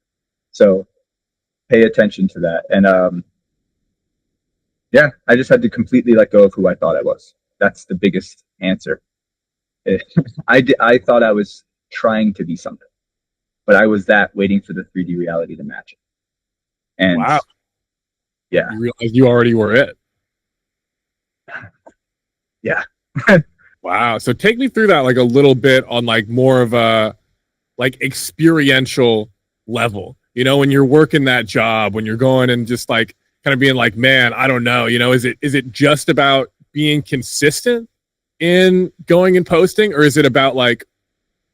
So pay attention to that. And I just had to completely let go of who I thought I was. That's the biggest answer. I thought I was trying to be something, but I was that waiting for the 3D reality to match it. And wow. Yeah. You realized you already were it. Yeah. Wow. So take me through that like a little bit on like more of a like experiential level. You know, when you're working that job, when you're going and just like kind of being like, man, I don't know, you know, is it just about being consistent in going and posting, or is it about like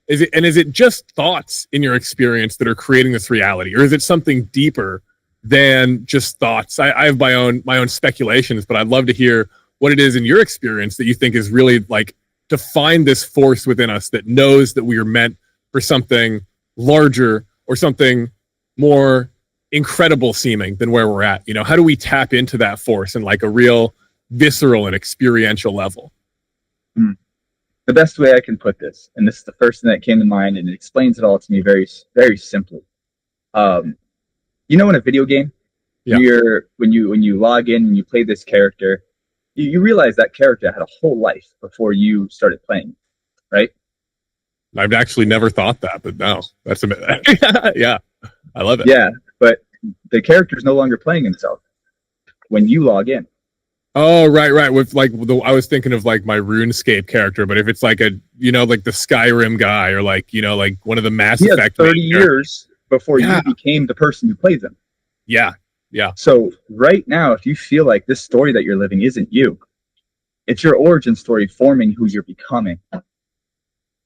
is it just thoughts in your experience that are creating this reality, or is it something deeper than just thoughts? I have my own speculations, but I'd love to hear what it is in your experience that you think is really like to find this force within us that knows that we are meant for something larger or something more incredible seeming than where we're at. You know, how do we tap into that force in like a real visceral and experiential level? The best way I can put this, and this is the first thing that came to mind, and it explains it all to me very, very simply. You know, in a video game, Yeah. when you log in and you play this character, you realize that character had a whole life before you started playing, right? I've actually never thought that, but no, that's a yeah, I love it. Yeah, but the character is no longer playing himself when you log in. Oh, right. With like I was thinking of like my RuneScape character, but if it's like a, you know, like the Skyrim guy, or like, you know, like one of the Mass He has Effect 30 years before you became the person who plays him. Yeah. So right now, if you feel like this story that you're living isn't you, it's your origin story forming who you're becoming.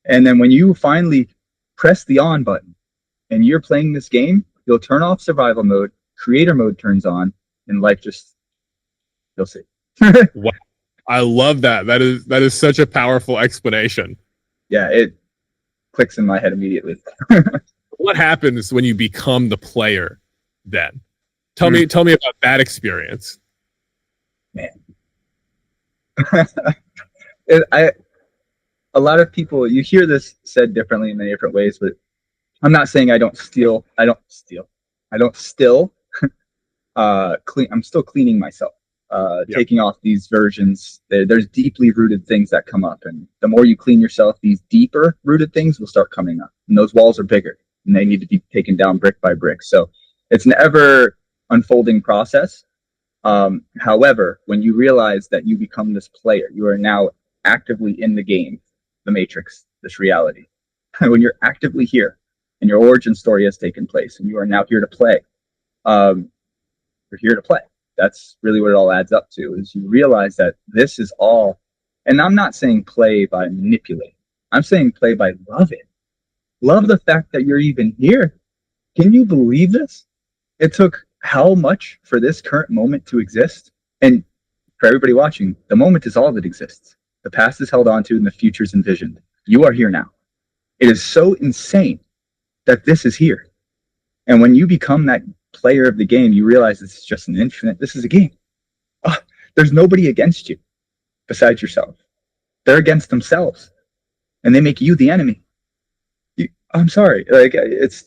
And then when you finally press the on button and you're playing this game, you'll turn off survival mode, creator mode turns on, and life just, you'll see. Wow. I love that. That is such a powerful explanation. Yeah, it clicks in my head immediately. What happens when you become the player then? Tell me about that experience. Man. A lot of people, you hear this said differently in many different ways, but I'm not saying I don't still clean. I'm still cleaning myself, taking off these versions. There's deeply rooted things that come up, and the more you clean yourself, these deeper rooted things will start coming up, and those walls are bigger, and they need to be taken down brick by brick. So it's an ever unfolding process. However, when you realize that you become this player, you are now actively in the game, the Matrix, this reality. When you're actively here and your origin story has taken place and you are now here to play, you're here to play. That's really what it all adds up to, is you realize that this is all, and I'm not saying play by manipulating. I'm saying play by love it. Love the fact that you're even here. Can you believe this? It took how much for this current moment to exist? And for everybody watching, the moment is all that exists. The past is held onto and the future is envisioned. You are here now. It is so insane that this is here. And when you become that player of the game, you realize this is just an infinite, this is a game. Oh, there's nobody against you besides yourself. They're against themselves. And they make you the enemy. I'm sorry. Like,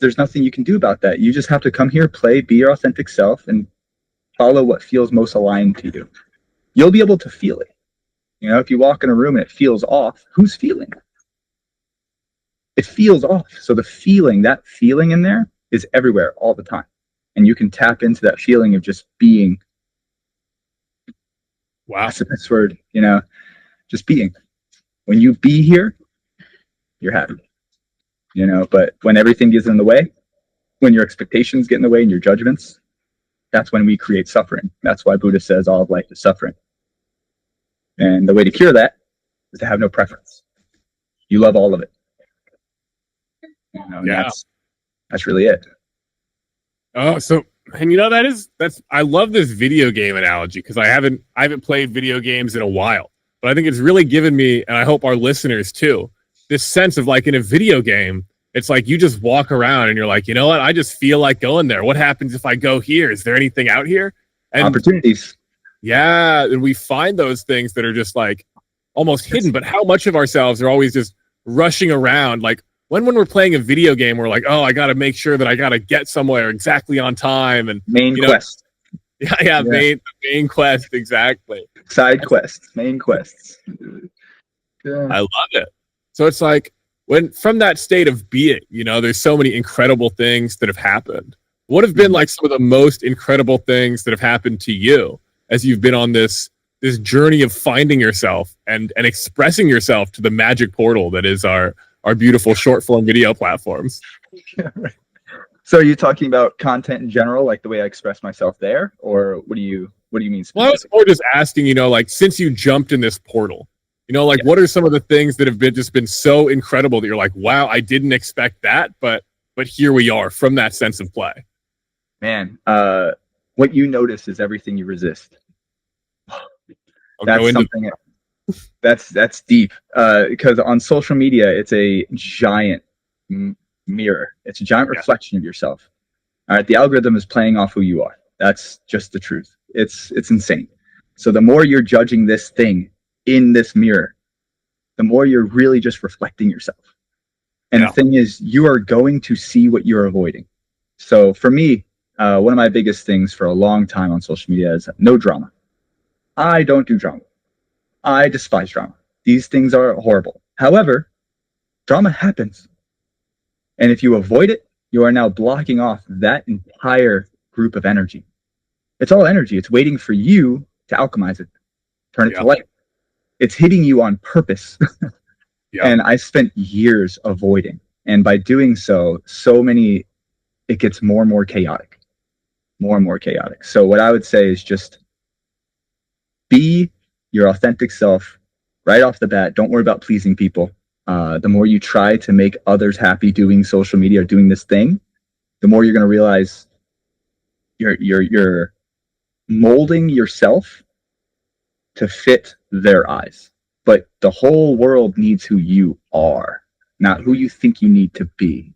there's nothing you can do about that. You just have to come here, play, be your authentic self, and follow what feels most aligned to you. You'll be able to feel it. You know, if you walk in a room and it feels off, who's feeling? It feels off. So that feeling in there is everywhere all the time. And you can tap into that feeling of just being. Wow. That's the best word, you know, just being. When you be here, you're happy. You know, but when everything gets in the way, when your expectations get in the way and your judgments, that's when we create suffering. That's why Buddha says all of life is suffering. And the way to cure that is to have no preference. You love all of it. You know, yeah. That's really it. Oh, so, and you know, that's I love this video game analogy, because I haven't played video games in a while, but I think it's really given me, and I hope our listeners too, this sense of like in a video game, it's like you just walk around and you're like, you know what? I just feel like going there. What happens if I go here? Is there anything out here? And opportunities. Yeah. And we find those things that are just like almost hidden, but how much of ourselves are always just rushing around? Like when we're playing a video game, we're like, oh, I got to make sure that I got to get somewhere exactly on time. And main quest. Yeah. Main quest. Exactly. Side quests, main quests. Yeah. I love it. So it's like when from that state of being, you know, there's so many incredible things that have happened. What have been like some of the most incredible things that have happened to you as you've been on this this journey of finding yourself and expressing yourself to the magic portal that is our beautiful short form video platforms. Yeah, right. So are you talking about content in general, like the way I express myself there, or what do you mean Well, I was specifically? more just asking, like since you jumped in this portal, like Yeah. what are some of the things that have been so incredible that you're like, wow, I didn't expect that, but here we are from that sense of play. Man, what you notice is everything you resist. I'll go That's into something that's deep. Because on social media, it's a giant mirror. It's a giant reflection of yourself. All right, the algorithm is playing off who you are. That's just the truth. It's insane. So the more you're judging this thing in this mirror, the more you're really just reflecting yourself. And Yeah. the thing is, you are going to see what you're avoiding. So for me, one of my biggest things for a long time on social media is no drama. I don't do drama. I despise drama. These things are horrible. However, drama happens. And if you avoid it, you are now blocking off that entire group of energy. It's all energy. It's waiting for you to alchemize it, turn it to light. It's hitting you on purpose. Yeah. And I spent years avoiding. And by doing so, it gets more and more chaotic. More and more chaotic. So what I would say is just be your authentic self right off the bat. Don't worry about pleasing people. The more you try to make others happy doing social media or doing this thing, the more you're going to realize you're molding yourself to fit their eyes. But the whole world needs who you are, not who you think you need to be.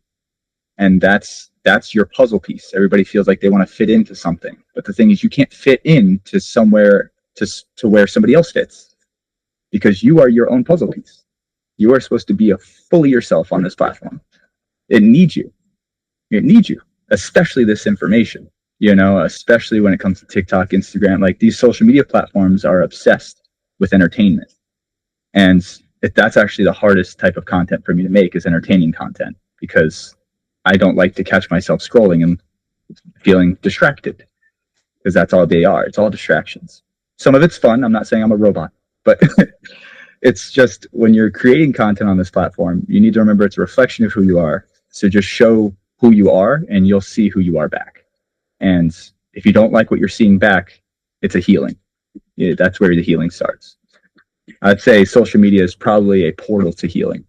And that's your puzzle piece. Everybody feels like they want to fit into something, but the thing is, you can't fit into somewhere to where somebody else fits, because you are your own puzzle piece. You are supposed to be a fully yourself on this platform. It needs you. It needs you, especially this information. Especially when it comes to TikTok, Instagram. Like, these social media platforms are obsessed with entertainment, and that's actually the hardest type of content for me to make, is entertaining content, because I don't like to catch myself scrolling and feeling distracted, because that's all they are. It's all distractions. Some of it's fun. I'm not saying I'm a robot, but it's just, when you're creating content on this platform, you need to remember it's a reflection of who you are. So just show who you are, and you'll see who you are back. And if you don't like what you're seeing back, it's a healing. That's where the healing starts. I'd say social media is probably a portal to healing.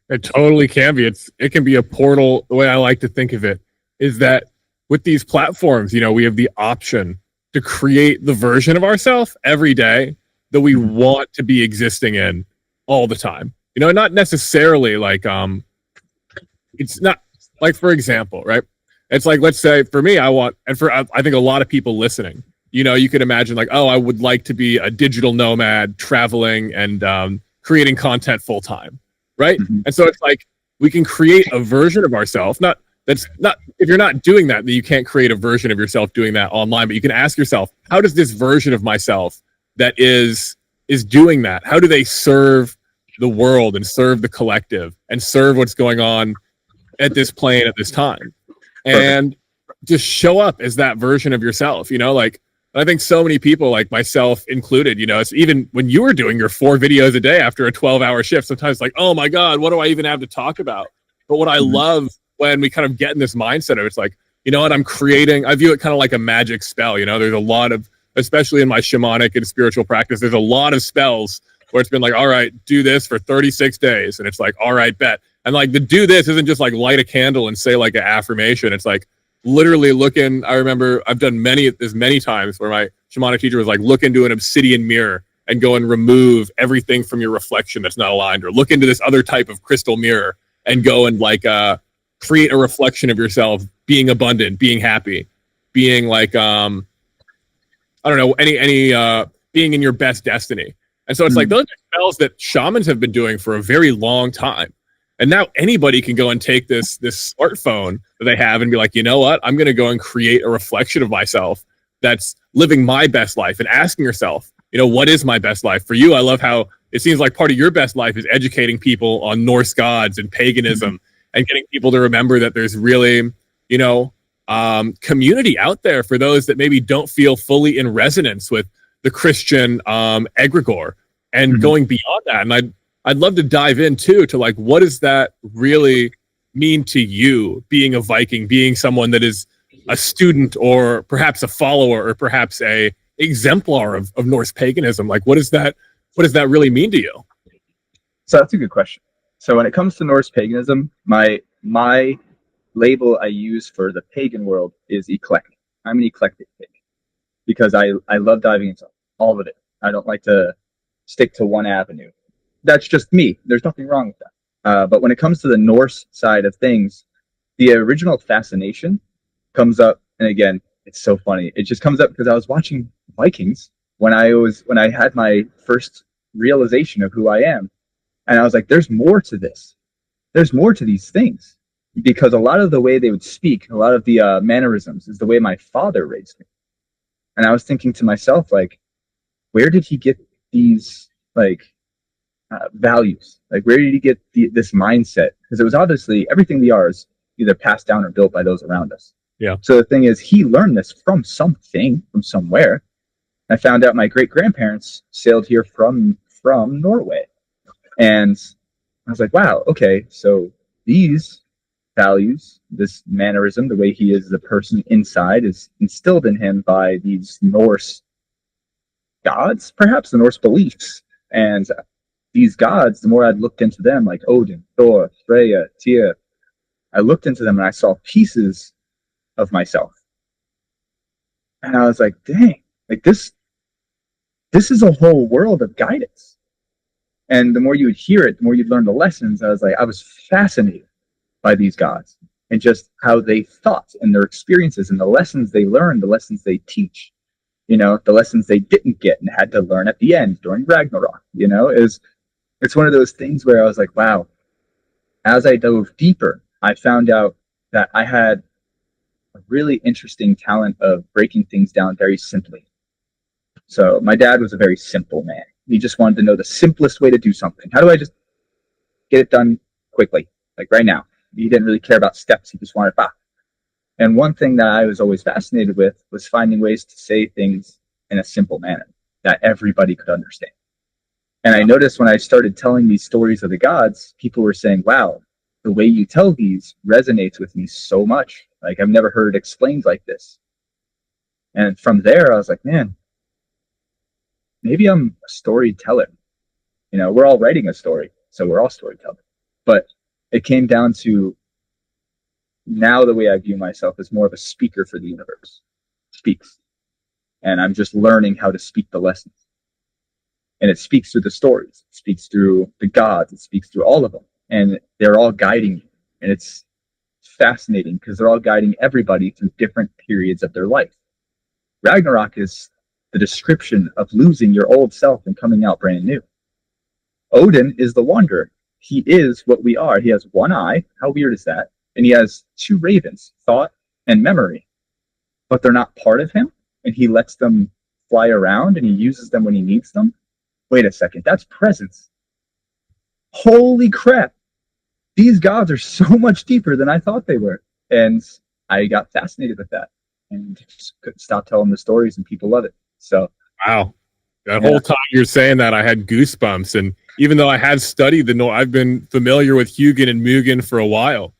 It totally can be. It can be a portal. The way I like to think of it is that with these platforms, we have the option to create the version of ourselves every day that we want to be existing in all the time. Not necessarily like it's not like, for example, right? It's like, let's say for me, I think a lot of people listening, you could imagine like, oh, I would like to be a digital nomad traveling and creating content full time. Right. Mm-hmm. And so it's like, we can create a version of ourselves. If you're not doing that, then you can't create a version of yourself doing that online, but you can ask yourself, how does this version of myself that is doing that, how do they serve the world and serve the collective and serve what's going on at this plane at this time? And just show up as that version of yourself, like, I think so many people, like myself included, it's even when you were doing your 4 videos a day after a 12-hour shift, sometimes like, oh my God, what do I even have to talk about? But what I love when we kind of get in this mindset of, it's like, you know what, I view it kind of like a magic spell. There's a lot of, especially in my shamanic and spiritual practice, there's a lot of spells where it's been like, all right, do this for 36 days. And it's like, all right, bet. And like, the do this isn't just like light a candle and say like an affirmation. It's like literally looking. I remember I've done many times where my shamanic teacher was like, look into an obsidian mirror and go and remove everything from your reflection that's not aligned, or look into this other type of crystal mirror and go and like create a reflection of yourself being abundant, being happy, being like I don't know, any being in your best destiny. And so it's like, those are spells that shamans have been doing for a very long time. And now anybody can go and take this smartphone that they have and be like, you know what? I'm going to go and create a reflection of myself that's living my best life, and asking yourself, what is my best life? For you, I love how it seems like part of your best life is educating people on Norse gods and paganism and getting people to remember that there's really, community out there for those that maybe don't feel fully in resonance with the Christian egregore and Mhm. going beyond that. And I'd love to dive in too to like, what does that really mean to you, being a Viking, being someone that is a student or perhaps a follower or perhaps a exemplar of Norse paganism? Like, what does that really mean to you? So that's a good question. So when it comes to Norse paganism, my label I use for the pagan world is eclectic. I'm an eclectic pig because I love diving into all of it. I don't like to stick to one avenue. That's just me. There's nothing wrong with that. But when it comes to the Norse side of things, the original fascination comes up, and again, it's so funny. It just comes up because I was watching Vikings when I had my first realization of who I am, and I was like, "There's more to this. There's more to these things." Because a lot of the way they would speak, a lot of the mannerisms, is the way my father raised me. And I was thinking to myself, like, where did he get these like values? Like, where did he get this mindset? Because it was obviously everything we are is either passed down or built by those around us. Yeah. So the thing is, he learned this from something, from somewhere. I found out my great grandparents sailed here from Norway, and I was like, wow, okay, so these values, this mannerism, the way he is as a person inside, is instilled in him by these Norse gods, perhaps the Norse beliefs. And these gods, the more I'd looked into them, like Odin, Thor, Freya, Tyr, I looked into them and I saw pieces of myself. And I was like, dang, like this is a whole world of guidance. And the more you would hear it, the more you'd learn the lessons. I was fascinated by these gods and just how they thought and their experiences and the lessons they learned, the lessons they teach, the lessons they didn't get and had to learn at the end during Ragnarok, it's one of those things where I was like, wow, as I dove deeper, I found out that I had a really interesting talent of breaking things down very simply. So my dad was a very simple man. He just wanted to know the simplest way to do something. How do I just get it done quickly, like right now? He didn't really care about steps. He just wanted bah. And one thing that I was always fascinated with was finding ways to say things in a simple manner that everybody could understand. And I noticed when I started telling these stories of the gods, people were saying, wow, the way you tell these resonates with me so much. Like, I've never heard it explained like this. And from there, I was like, man, maybe I'm a storyteller. We're all writing a story, so we're all storytellers. But it came down to now the way I view myself is more of a speaker for the universe. Speaks. And I'm just learning how to speak the lessons. And it speaks through the stories. It speaks through the gods. It speaks through all of them. And they're all guiding you. And it's fascinating because they're all guiding everybody through different periods of their life. Ragnarok is the description of losing your old self and coming out brand new. Odin is the wanderer. He is what we are. He has one eye. How weird is that? And he has two ravens, thought and memory. But they're not part of him. And he lets them fly around and he uses them when he needs them. Wait a second, that's presence. Holy crap. These gods are so much deeper than I thought they were. And I got fascinated with that and just couldn't stop telling the stories, and people love it. So, wow. That whole time you're saying that, I had goosebumps. And even though I had studied the North, I've been familiar with Hugin and Mugen for a while.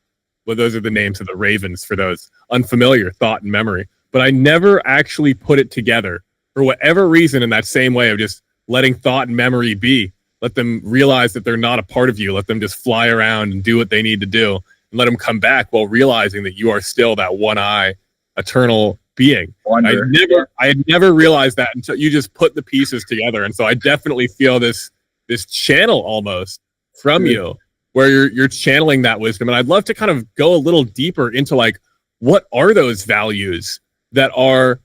Well, those are the names of the ravens for those unfamiliar, thought and memory. But I never actually put it together for whatever reason in that same way of just letting thought and memory be. Let them realize that they're not a part of you. Let them just fly around and do what they need to do, and let them come back while realizing that you are still that one-eye eternal being. I had never realized that until you just put the pieces together. And so I definitely feel this channel almost from you where you're channeling that wisdom. And I'd love to kind of go a little deeper into like, what are those values that are,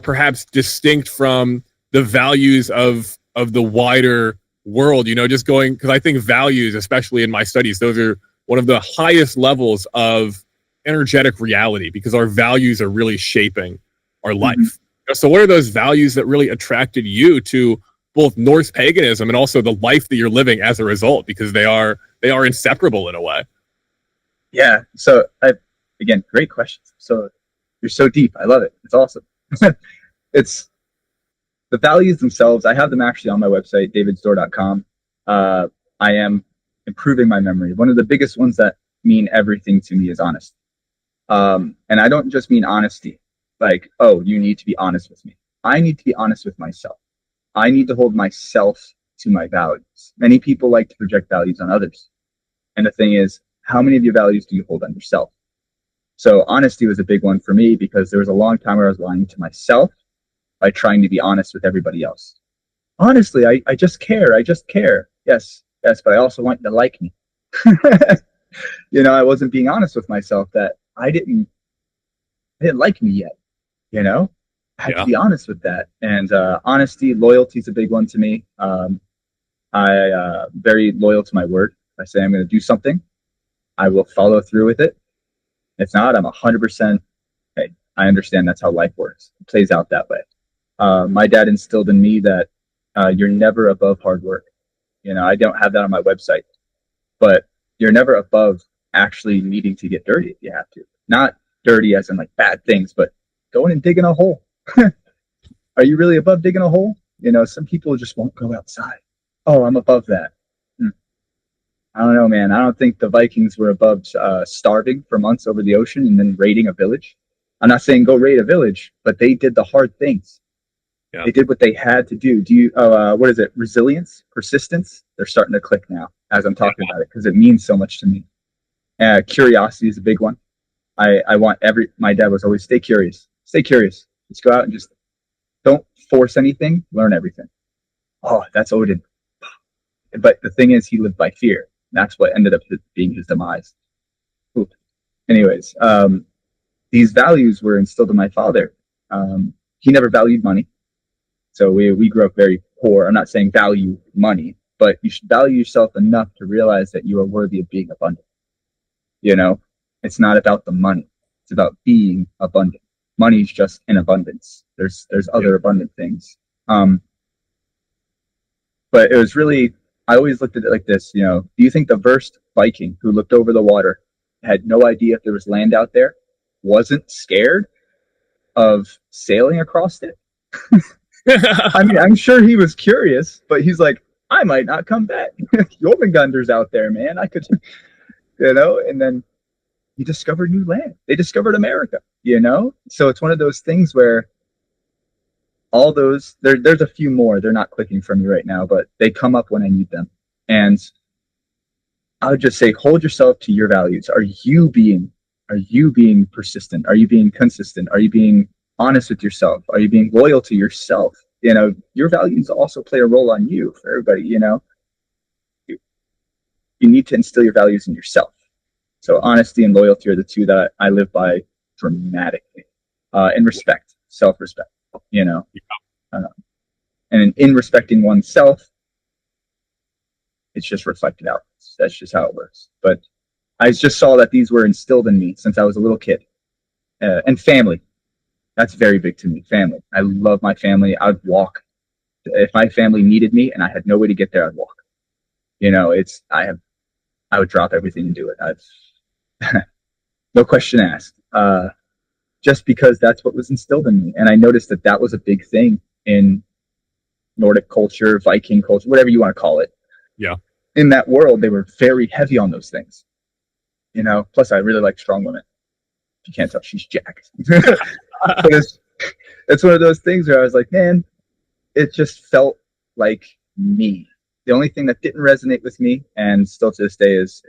perhaps distinct from the values of the wider world, just going, because I think values, especially in my studies, those are one of the highest levels of energetic reality, because our values are really shaping our life. Mm-hmm. So what are those values that really attracted you to both Norse paganism and also the life that you're living as a result? Because they are inseparable in a way. Yeah. So again, great questions. So you're so deep. I love it. It's awesome. it's the values themselves, I have them actually on my website, davidstore.com. I am improving my memory. One of the biggest ones that mean everything to me is honesty. And I don't just mean honesty, like, oh, you need to be honest with me. I need to be honest with myself. I need to hold myself to my values. Many people like to project values on others. And the thing is, how many of your values do you hold on yourself? So honesty was a big one for me because there was a long time where I was lying to myself by trying to be honest with everybody else. Honestly, I just care. I just care. Yes, yes, but I also want you to like me. I wasn't being honest with myself that I didn't like me yet. I had to be honest with that. And honesty, loyalty is a big one to me. I very loyal to my word. If I say I'm going to do something, I will follow through with it. If not, I'm 100%. Hey, I understand that's how life works. It plays out that way. My dad instilled in me that you're never above hard work. I don't have that on my website, but you're never above actually needing to get dirty if you have to. Not dirty as in like bad things, but going and digging a hole. Are you really above digging a hole? Some people just won't go outside. Oh, I'm above that. I don't know, man. I don't think the Vikings were above starving for months over the ocean and then raiding a village. I'm not saying go raid a village, but they did the hard things. Yeah. They did what they had to do. What is it? Resilience, persistence. They're starting to click now as I'm talking about it because it means so much to me. Curiosity is a big one. I want my dad was always stay curious. Stay curious. Let's go out and just don't force anything. Learn everything. Oh, that's Odin. But the thing is, he lived by fear. That's what ended up being his demise. Ooh. Anyways, these values were instilled in my father. He never valued money. So we grew up very poor. I'm not saying value money, but you should value yourself enough to realize that you are worthy of being abundant. It's not about the money. It's about being abundant. Money's just in abundance. There's other abundant things. But it was really, I always looked at it like this, do you think the first Viking who looked over the water had no idea if there was land out there, wasn't scared of sailing across it? I mean, I'm sure he was curious, but he's like, I might not come back. Jormungandr's out there, man. I could, and then he discovered new land. They discovered America, So it's one of those things where all those, there's a few more. They're not clicking for me right now, but they come up when I need them. And I would just say, hold yourself to your values. Are you being persistent? Are you being consistent? Are you being honest with yourself? Are you being loyal to yourself? Your values also play a role on you. For everybody, you need to instill your values in yourself. So honesty and loyalty are the two that I live by dramatically. And respect, self-respect, and in respecting oneself, it's just reflected out. That's just how it works. But I just saw that these were instilled in me since I was a little kid. And family. That's very big to me. Family. I love my family. I'd walk. If my family needed me and I had no way to get there, I'd walk. I would drop everything and do it. No question asked. Just because that's what was instilled in me. And I noticed that was a big thing in Nordic culture, Viking culture, whatever you want to call it. Yeah. In that world, they were very heavy on those things. Plus I really like strong women. If you can't tell, she's jacked. But it's one of those things where I was like, man, it just felt like me. The only thing that didn't resonate with me, and still to this day, is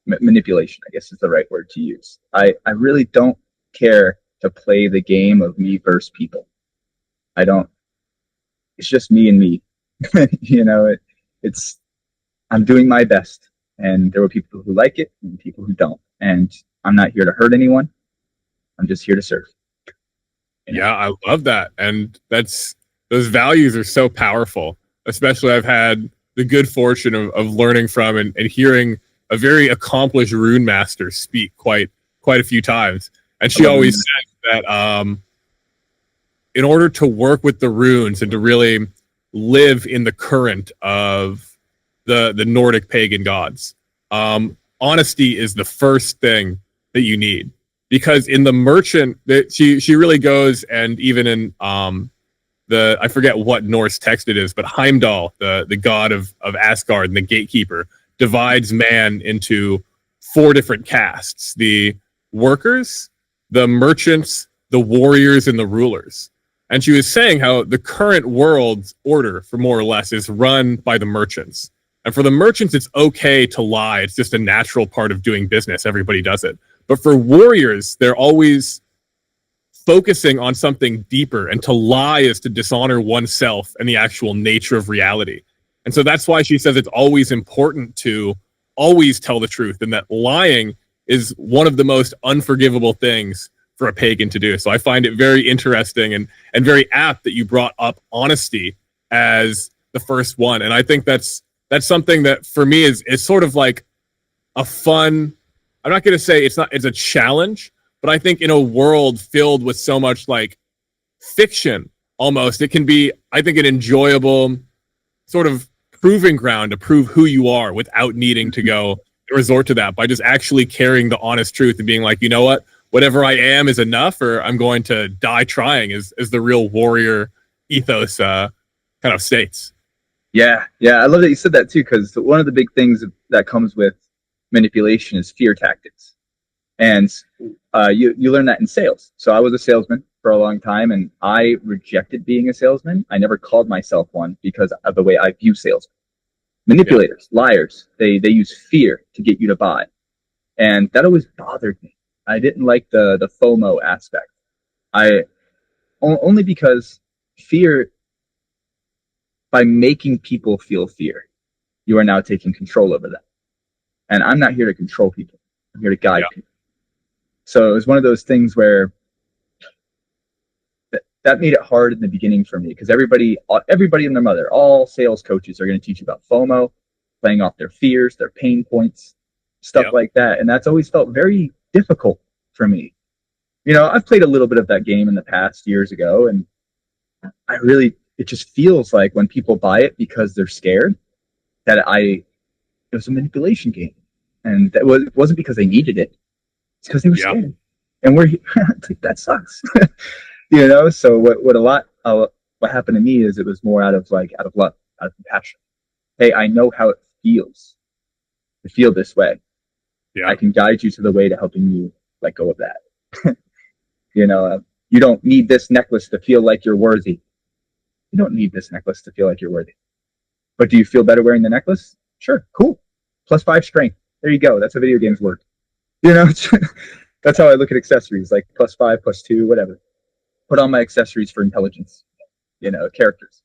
manipulation, I guess is the right word to use. I really don't care to play the game of me versus people. I don't. It's just me and me. I'm doing my best, and there were people who like it and people who don't. And I'm not here to hurt anyone. I'm just here to serve. Yeah, I love that. And those values are so powerful. Especially I've had the good fortune of learning from and hearing a very accomplished rune master speak quite a few times. And she always says that in order to work with the runes and to really live in the current of the Nordic pagan gods, honesty is the first thing that you need. Because in the merchant, she really goes, and even in I forget what Norse text it is, but Heimdall, the god of Asgard and the gatekeeper, divides man into 4 different castes: the workers, the merchants, the warriors, and the rulers. And she was saying how the current world's order, for more or less, is run by the merchants. And for the merchants, it's okay to lie. It's just a natural part of doing business. Everybody does it. But for warriors, they're always focusing on something deeper. And to lie is to dishonor oneself and the actual nature of reality. And so that's why she says it's always important to always tell the truth, and that lying is one of the most unforgivable things for a pagan to do. So I find it very interesting and very apt that you brought up honesty as the first one. And I think that's something that for me is sort of like a fun, I'm not going to say it's a challenge, but I think in a world filled with so much like fiction almost, it can be, I think, an enjoyable sort of proving ground to prove who you are without needing to go resort to that, by just actually carrying the honest truth and being like, you know what, whatever I am is enough, or I'm going to die trying, is the real warrior ethos kind of states. Yeah, I love that you said that too, because one of the big things that comes with manipulation is fear tactics, and you learn that in sales. So I was a salesman for a long time, and I rejected being a salesman. I never called myself one because of the way I view salesmen. Manipulators, liars, they use fear to get you to buy, and that always bothered me. I didn't like the FOMO aspect. Only because fear, by making people feel fear, you are now taking control over them. And I'm not here to control people. I'm here to guide people. So it was one of those things where that made it hard in the beginning for me, because everybody and their mother, all sales coaches are going to teach you about FOMO, playing off their fears, their pain points, stuff like that. And that's always felt very difficult for me. You know, I've played a little bit of that game in the past years ago, and it just feels like when people buy it because they're scared, that it was a manipulation game. And it wasn't because they needed it. It's because they were scared. And that sucks. You know, so what happened to me is it was more out of love, out of compassion. Hey, I know how it feels to feel this way. Yeah. I can guide you to the way to helping you let go of that. You know, you don't need this necklace to feel like you're worthy. You don't need this necklace to feel like you're worthy. But do you feel better wearing the necklace? Sure, cool. +5 strength. There you go. That's how video games work. You know, that's how I look at accessories, like +5, +2, whatever. Put on my accessories for intelligence, you know, characters.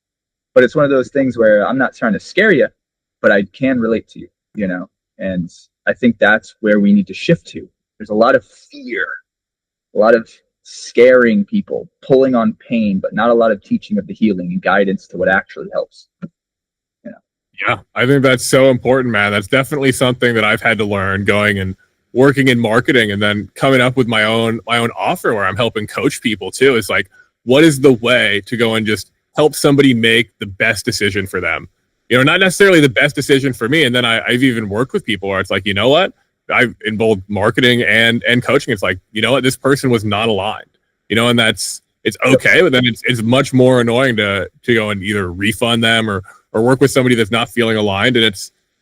But it's one of those things where I'm not trying to scare you, but I can relate to you, you know. And I think that's where we need to shift to. There's a lot of fear, a lot of scaring people, pulling on pain, but not a lot of teaching of the healing and guidance to what actually helps. You know? Yeah, I think that's so important, man. That's definitely something that I've had to learn going and working in marketing, and then coming up with my own offer where I'm helping coach people too. Is like, what is the way to go and just help somebody make the best decision for them? You know, not necessarily the best decision for me. And then I've even worked with people where it's like, you know what? I've in both marketing and coaching. It's like, you know what? This person was not aligned, you know, and it's okay. But then it's much more annoying to go and either refund them or work with somebody that's not feeling aligned. And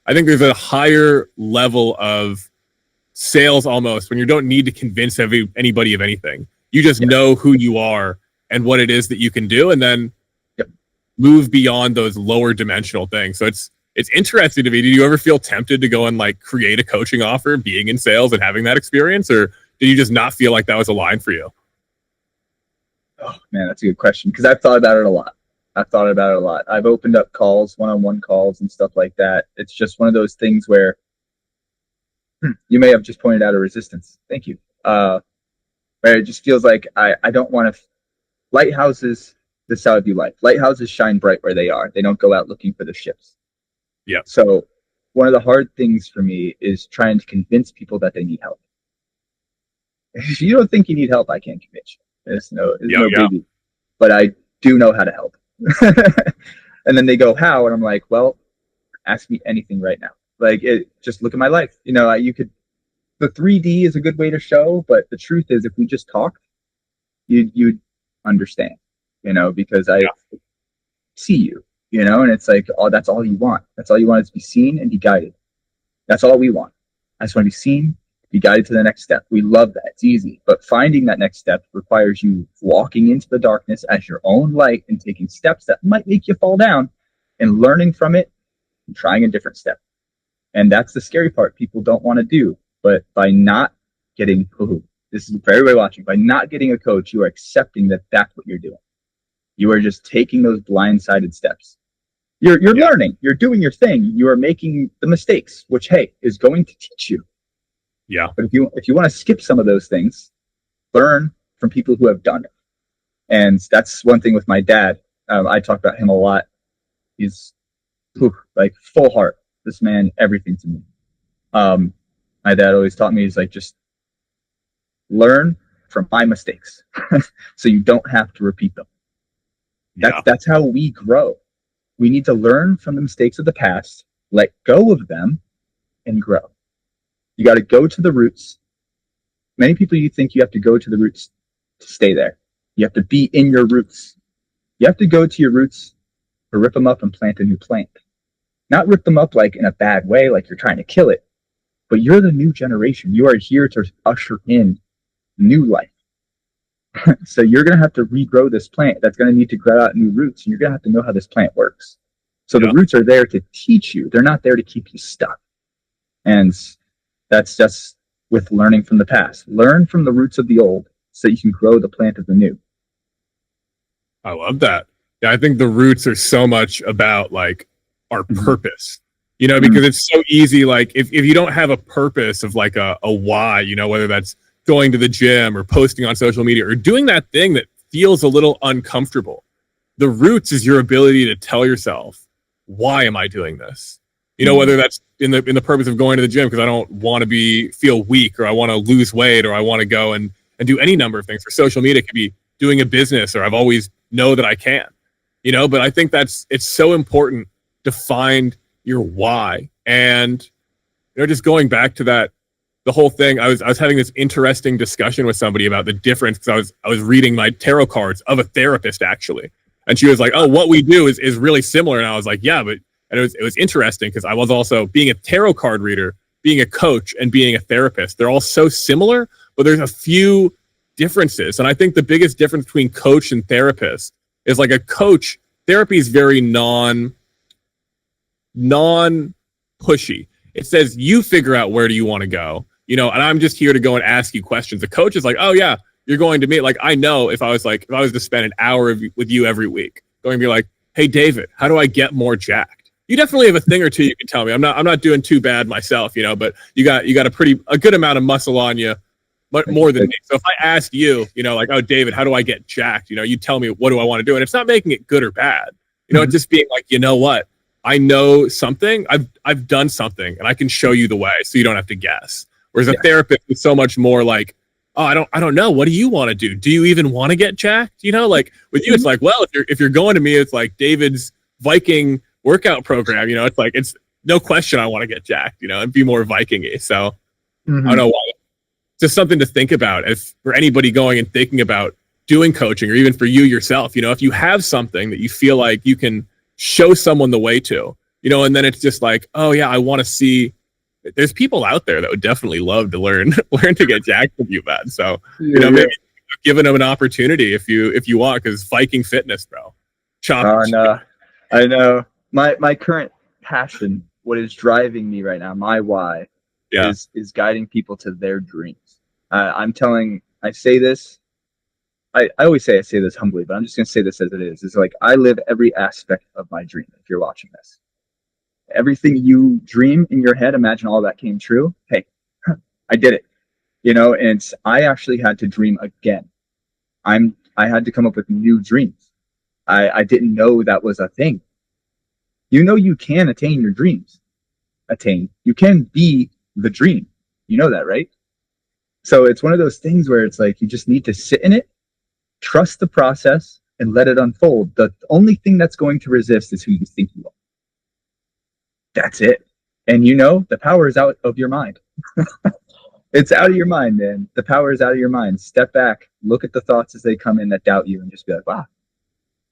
I think there's a higher level of sales almost when you don't need to convince anybody of anything. You just know who you are and what it is that you can do, and then move beyond those lower dimensional things. So it's interesting to me. Did you ever feel tempted to go and like create a coaching offer being in sales and having that experience, or did you just not feel like that was a line for you? Oh man, that's a good question, because I've thought about it a lot. I've opened up calls, one-on-one calls and stuff like that. It's just one of those things where you may have just pointed out a resistance. Thank you. Where it just feels like I don't want to. Lighthouses, this is how I view life. Lighthouses shine bright where they are. They don't go out looking for the ships. Yeah. So one of the hard things for me is trying to convince people that they need help. If you don't think you need help, I can't convince you. It's no biggie. But I do know how to help. And then they go, how? And I'm like, well, ask me anything right now. Like, just look at my life. You know, the 3D is a good way to show, but the truth is, if we just talked, you'd understand. because I see you, and it's like, oh, that's all you want. That's all you want is to be seen and be guided. That's all we want. I just want to be seen, be guided to the next step. We love that. It's easy. But finding that next step requires you walking into the darkness as your own light and taking steps that might make you fall down and learning from it and trying a different step. And that's the scary part people don't want to do. But by not getting, this is for everybody watching, by not getting a coach, you are accepting that that's what you're doing. You are just taking those blindsided steps. You're learning, you're doing your thing, you are making the mistakes, which, hey, is going to teach you. Yeah. But if you want to skip some of those things, learn from people who have done it. And that's one thing with my dad. I talk about him a lot. He's like full heart. This man, everything to me. My dad always taught me, he's like, just learn from my mistakes so you don't have to repeat them. That's how we grow. We need to learn from the mistakes of the past, let go of them, and grow. You got to go to the roots. Many people, you think you have to go to the roots to stay there. You have to be in your roots. You have to go to your roots or rip them up and plant a new plant. Not rip them up like in a bad way, like you're trying to kill it, but you're the new generation. You are here to usher in new life. So you're going to have to regrow this plant. That's going to need to grow out new roots. And you're going to have to know how this plant works. So the roots are there to teach you. They're not there to keep you stuck. And that's just with learning from the past. Learn from the roots of the old so you can grow the plant of the new. I love that. Yeah, I think the roots are so much about like our purpose, because it's so easy. Like if you don't have a purpose of like a why, whether that's going to the gym or posting on social media or doing that thing that feels a little uncomfortable. The roots is your ability to tell yourself, why am I doing this? Whether that's in the purpose of going to the gym because I don't want to feel weak, or I want to lose weight, or I want to go and do any number of things. For social media, it could be doing a business, or I've always know that I can, but I think it's so important to find your why. And, just going back to that, the whole thing, I was having this interesting discussion with somebody about the difference, because I was reading my tarot cards of a therapist actually, and she was like, "Oh, what we do is really similar." And I was like, "Yeah, but," and it was interesting because I was also being a tarot card reader, being a coach, and being a therapist. They're all so similar, but there's a few differences. And I think the biggest difference between coach and therapist is like a coach, therapy is very non pushy. It says you figure out where do you want to go. And I'm just here to go and ask you questions. The coach is like, oh yeah, you're going to meet, like, I know if I was to spend an hour with you every week, going to be like, hey, David, how do I get more jacked? You definitely have a thing or two you can tell me. I'm not doing too bad myself, but you got a good amount of muscle on you, but more than me. So if I asked you, like, oh, David, how do I get jacked? You tell me, what do I want to do? And it's not making it good or bad. It's just being like, what? I know something, I've done something, and I can show you the way so you don't have to guess. Whereas a therapist is so much more like, oh, I don't know. What do you want to do? Do you even want to get jacked? Like with you, it's like, well, if you're going to me, it's like David's Viking workout program. It's like, it's no question I want to get jacked, and be more Viking-y. So I don't know why. Just something to think about if for anybody going and thinking about doing coaching, or even for you yourself, if you have something that you feel like you can show someone the way to, and then it's just like, oh yeah, I want to see. There's people out there that would definitely love to learn to get jacked with you, man. So maybe giving them an opportunity if you want, because Viking fitness, bro. I know. My current passion, what is driving me right now, my why, is guiding people to their dreams. I say this. I always say this humbly, but I'm just going to say this as it is. It's like I live every aspect of my dream. If you're watching this, everything you dream in your head, imagine all that came true. Hey, I did it. And I actually had to dream again. I had to come up with new dreams. I didn't know that was a thing. You can attain your dreams. You can be the dream. You know that, right? So it's one of those things where it's like you just need to sit in it, trust the process, and let it unfold. The only thing that's going to resist is who you think you are. That's it. And the power is out of your mind. It's out of your mind, man. The power is out of your mind. Step back, look at the thoughts as they come in that doubt you, and just be like, wow,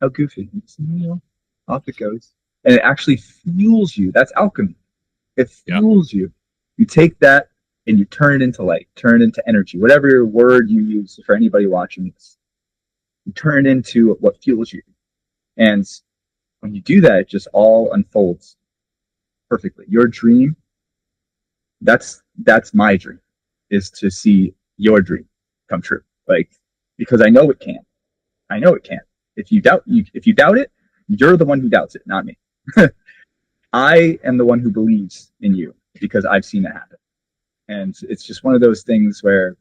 how goofy. Off it goes. And it actually fuels you. That's alchemy. It Yeah. fuels you. You take that and you turn it into light, turn it into energy, whatever word you use for anybody watching this. You turn it into what fuels you. And when you do that, it just all unfolds perfectly. Your dream, that's my dream, is to see your dream come true. Like, because I know it can. I know it can. If you doubt it, you're the one who doubts it, not me. I am the one who believes in you because I've seen it happen. And it's just one of those things where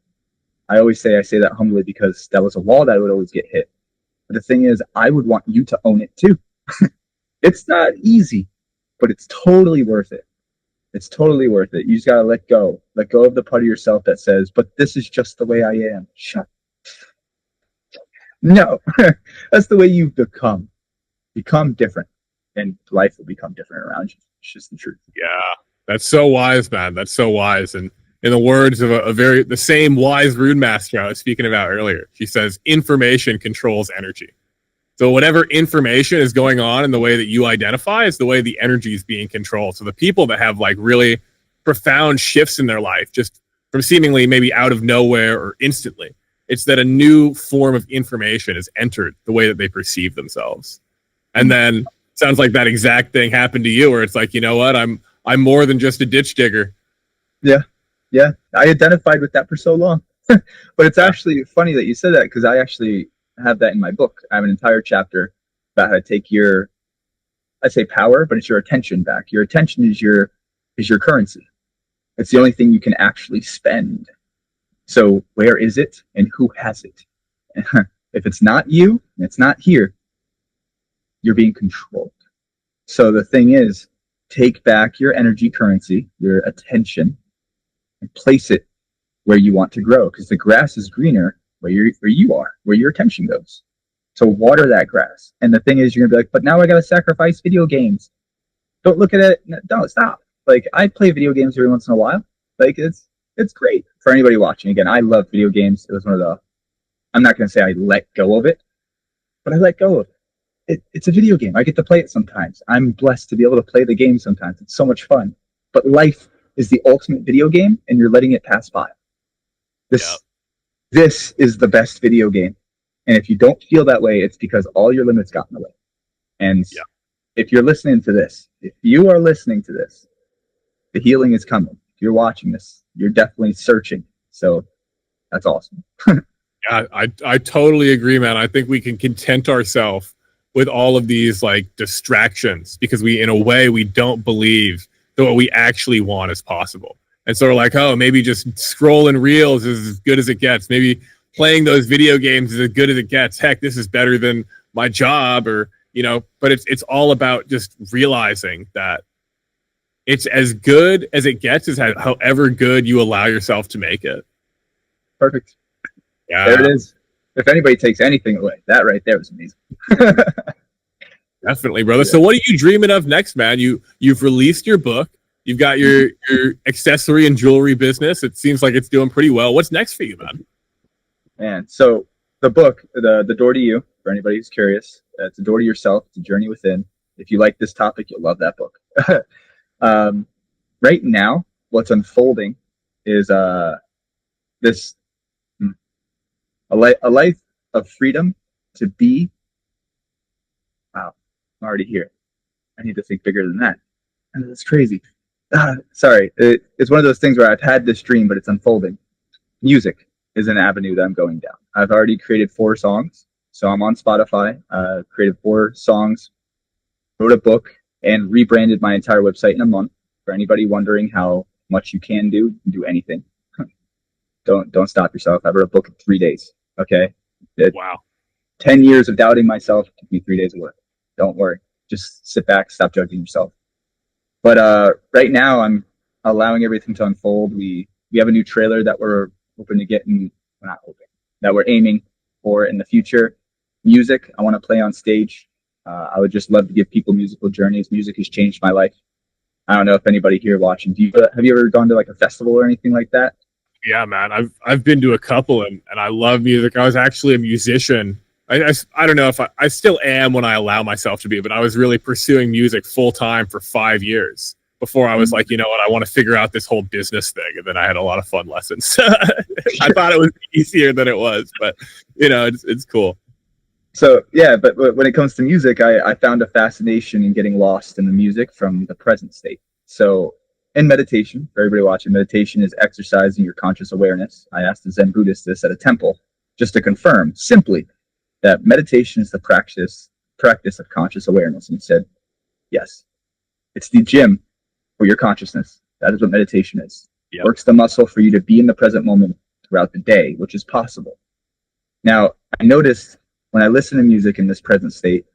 I say that humbly because that was a wall that would always get hit. But the thing is, I would want you to own it too. It's not easy, but it's totally worth it. It's totally worth it. You just gotta let go. Let go of the part of yourself that says, but this is just the way I am. Shut. No, that's the way you've become. Become different, and life will become different around you. It's just the truth. Yeah, that's so wise, man. That's so wise. And in the words of the same wise rune master I was speaking about earlier, she says, information controls energy. So whatever information is going on in the way that you identify is the way the energy is being controlled. So the people that have like really profound shifts in their life, just from seemingly maybe out of nowhere or instantly, it's that a new form of information has entered the way that they perceive themselves. And then sounds like that exact thing happened to you, where it's like, you know what, I'm more than just a ditch digger. Yeah, yeah. I identified with that for so long, but it's actually funny that you said that because I actually have that in my book. I have an entire chapter about how to take I say power, but it's your attention back. Your attention is your currency. It's the only thing you can actually spend. So where is it and who has it? If it's not you, and it's not here, you're being controlled. So the thing is, take back your energy currency, your attention, and place it where you want to grow. Because the grass is greener where you are, where your attention goes. So water that grass. And the thing is, you're gonna be like, but now I gotta sacrifice video games. Don't look at it. Don't stop. Like, I play video games every once in a while. Like, it's great for anybody watching. Again, I love video games. It was one of the. I'm not gonna say I let go of it, but I let go of it. It's a video game. I get to play it sometimes. I'm blessed to be able to play the game sometimes. It's so much fun. But life is the ultimate video game, and you're letting it pass by. This is the best video game. And if you don't feel that way, it's because all your limits got in the way. And if you're listening to this, if you are listening to this, the healing is coming. If you're watching this, you're definitely searching. So that's awesome. Yeah, I totally agree, man. I think we can content ourselves with all of these like distractions because in a way, we don't believe that what we actually want is possible. And so we're like, oh, maybe just scrolling reels is as good as it gets. Maybe playing those video games is as good as it gets. Heck, this is better than my job, or but it's all about just realizing that it's as good as it gets, is however good you allow yourself to make it. Perfect. Yeah. There it is. If anybody takes anything away, that right there was amazing. Definitely, brother. Yeah. So what are you dreaming of next, man? You've released your book. You've got your accessory and jewelry business. It seems like it's doing pretty well. What's next for you, man? Man, so the book, the Door to You, for anybody who's curious, it's a door to yourself. It's a journey within. If you like this topic, you'll love that book. Right now, what's unfolding is this a life of freedom to be. Wow, I'm already here. I need to think bigger than that. And that's crazy. Sorry, it's one of those things where I've had this dream, but it's unfolding. Music is an avenue that I'm going down. I've already created 4 songs, so I'm on Spotify. Created 4 songs, wrote a book, and rebranded my entire website in a month. For anybody wondering how much you can do anything. Don't stop yourself. I wrote a book in 3 days. Okay. Wow. 10 years of doubting myself took me 3 days of work. Don't worry. Just sit back, stop judging yourself. But right now I'm allowing everything to unfold. We have a new trailer that we're hoping to get in, that we're aiming for in the future. Music, I want to play on stage. I would just love to give people musical journeys. Music has changed my life. I don't know if anybody here watching, have you ever gone to like a festival or anything like that? Yeah, man. I've been to a couple and I love music. I was actually a musician I don't know if I still am when I allow myself to be, but I was really pursuing music full time for 5 years before I was like, you know what, I want to figure out this whole business thing. And then I had a lot of fun lessons. I thought it was easier than it was, but it's cool. So yeah, but when it comes to music, I found a fascination in getting lost in the music from the present state. So in meditation, for everybody watching, meditation is exercising your conscious awareness. I asked a Zen Buddhist this at a temple just to confirm simply that meditation is the practice of conscious awareness. And he said, yes, it's the gym for your consciousness. That is what meditation is. Yep. Works the muscle for you to be in the present moment throughout the day, which is possible. Now, I noticed when I listen to music in this present state,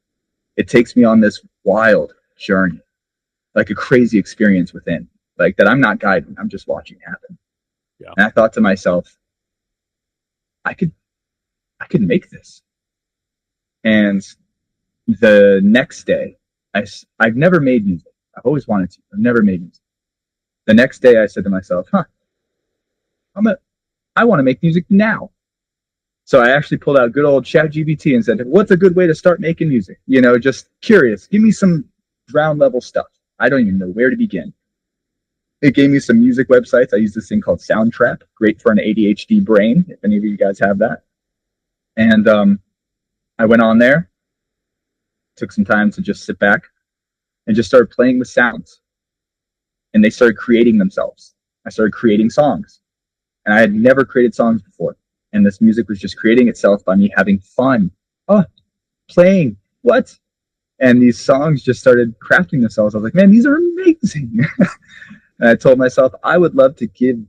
it takes me on this wild journey, like a crazy experience within, like that I'm not guiding, I'm just watching it happen. Yeah. And I thought to myself, I could make this. And the next day, I've never made music. I've always wanted to. I've never made music. The next day, I said to myself, I want to make music now. So I actually pulled out good old ChatGPT and said, what's a good way to start making music? Just curious. Give me some ground level stuff. I don't even know where to begin. It gave me some music websites. I use this thing called Soundtrap, great for an ADHD brain, if any of you guys have that. And I went on there, took some time to just sit back and just started playing with sounds. And they started creating themselves. I started creating songs. And I had never created songs before. And this music was just creating itself by me having fun. Playing, what? And these songs just started crafting themselves. I was like, man, these are amazing. And I told myself, I would love to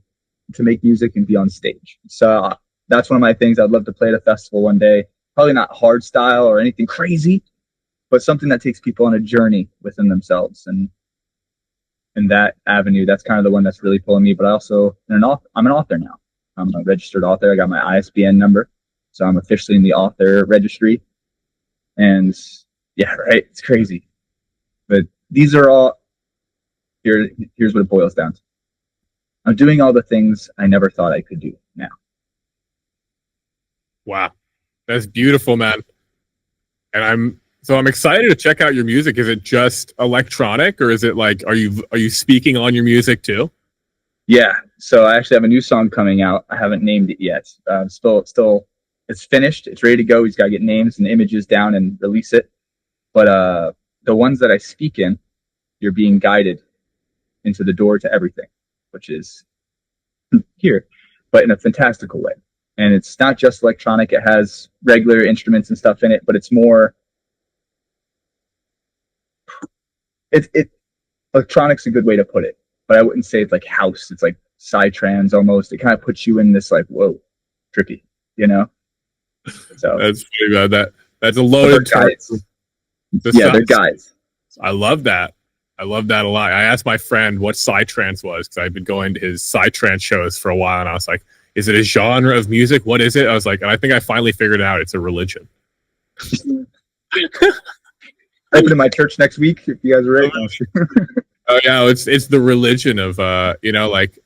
make music and be on stage. So that's one of my things. I'd love to play at a festival one day. Probably not hard style or anything crazy, but something that takes people on a journey within themselves. And in that avenue, that's kind of the one that's really pulling me. But I'm an author now. I'm a registered author. I got my ISBN number. So I'm officially in the author registry. And yeah, right. It's crazy. But these are all, here's what it boils down to. I'm doing all the things I never thought I could do now. Wow. That's beautiful, man. And I'm excited to check out your music. Is it just electronic, or is it like, are you speaking on your music too? Yeah. So I actually have a new song coming out. I haven't named it yet. Still, it's finished. It's ready to go. He's got to get names and images down and release it. But the ones that I speak in, you're being guided into the door to everything, which is here, but in a fantastical way. And it's not just electronic. It has regular instruments and stuff in it, but it's more. Electronic's a good way to put it, but I wouldn't say it's like house. It's like psytrance almost. It kind of puts you in this like, whoa, trippy, So that's pretty bad. That's a loaded term. Yeah, they're guides. I love that. I love that a lot. I asked my friend what psytrance was because I've been going to his psytrance shows for a while, and I was like, is it a genre of music? What is it? I was like, and I think I finally figured it out. It's a religion. Open to my church next week if you guys are ready. Oh yeah, it's the religion of like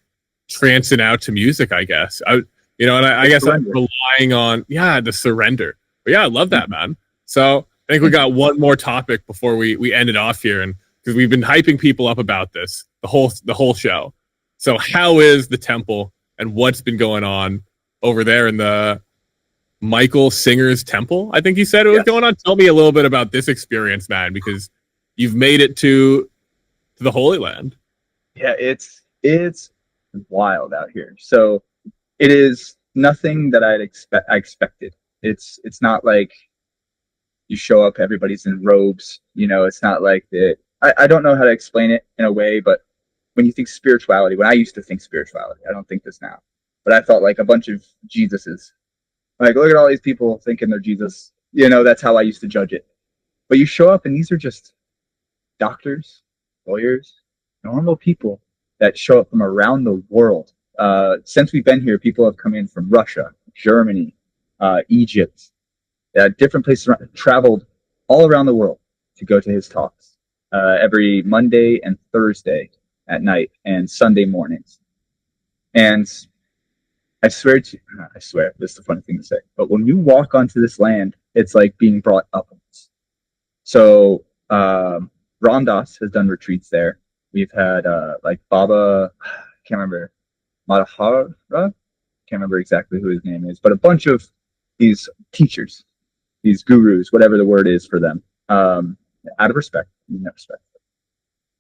trancing out to music, I guess. I guess I'm relying on the surrender. But yeah, I love that, man. So I think we got one more topic before we end it off here, and because we've been hyping people up about this the whole show. So how is the temple, and what's been going on over there in the Michael Singer's temple? I think you said it was going on. Tell me a little bit about this experience, man, because you've made it to the Holy Land. Yeah, it's wild out here. So it is nothing that I expected. It's not like you show up, everybody's in robes. It's not like that. I don't know how to explain it in a way, but when you think spirituality, when I used to think spirituality, I don't think this now, but I felt like a bunch of Jesuses. Like, look at all these people thinking they're Jesus. That's how I used to judge it. But you show up and these are just doctors, lawyers, normal people that show up from around the world. Since we've been here, people have come in from Russia, Germany, Egypt, different places, traveled all around the world to go to his talks every Monday and Thursday at night and Sunday mornings. And I swear, this is a funny thing to say, but when you walk onto this land, It's like being brought up. So Ram Dass has done retreats there. We've had like Baba, I can't remember, Madhara, can't remember exactly who his name is, but a bunch of these teachers, these gurus, whatever the word is for them, out of respect, respect.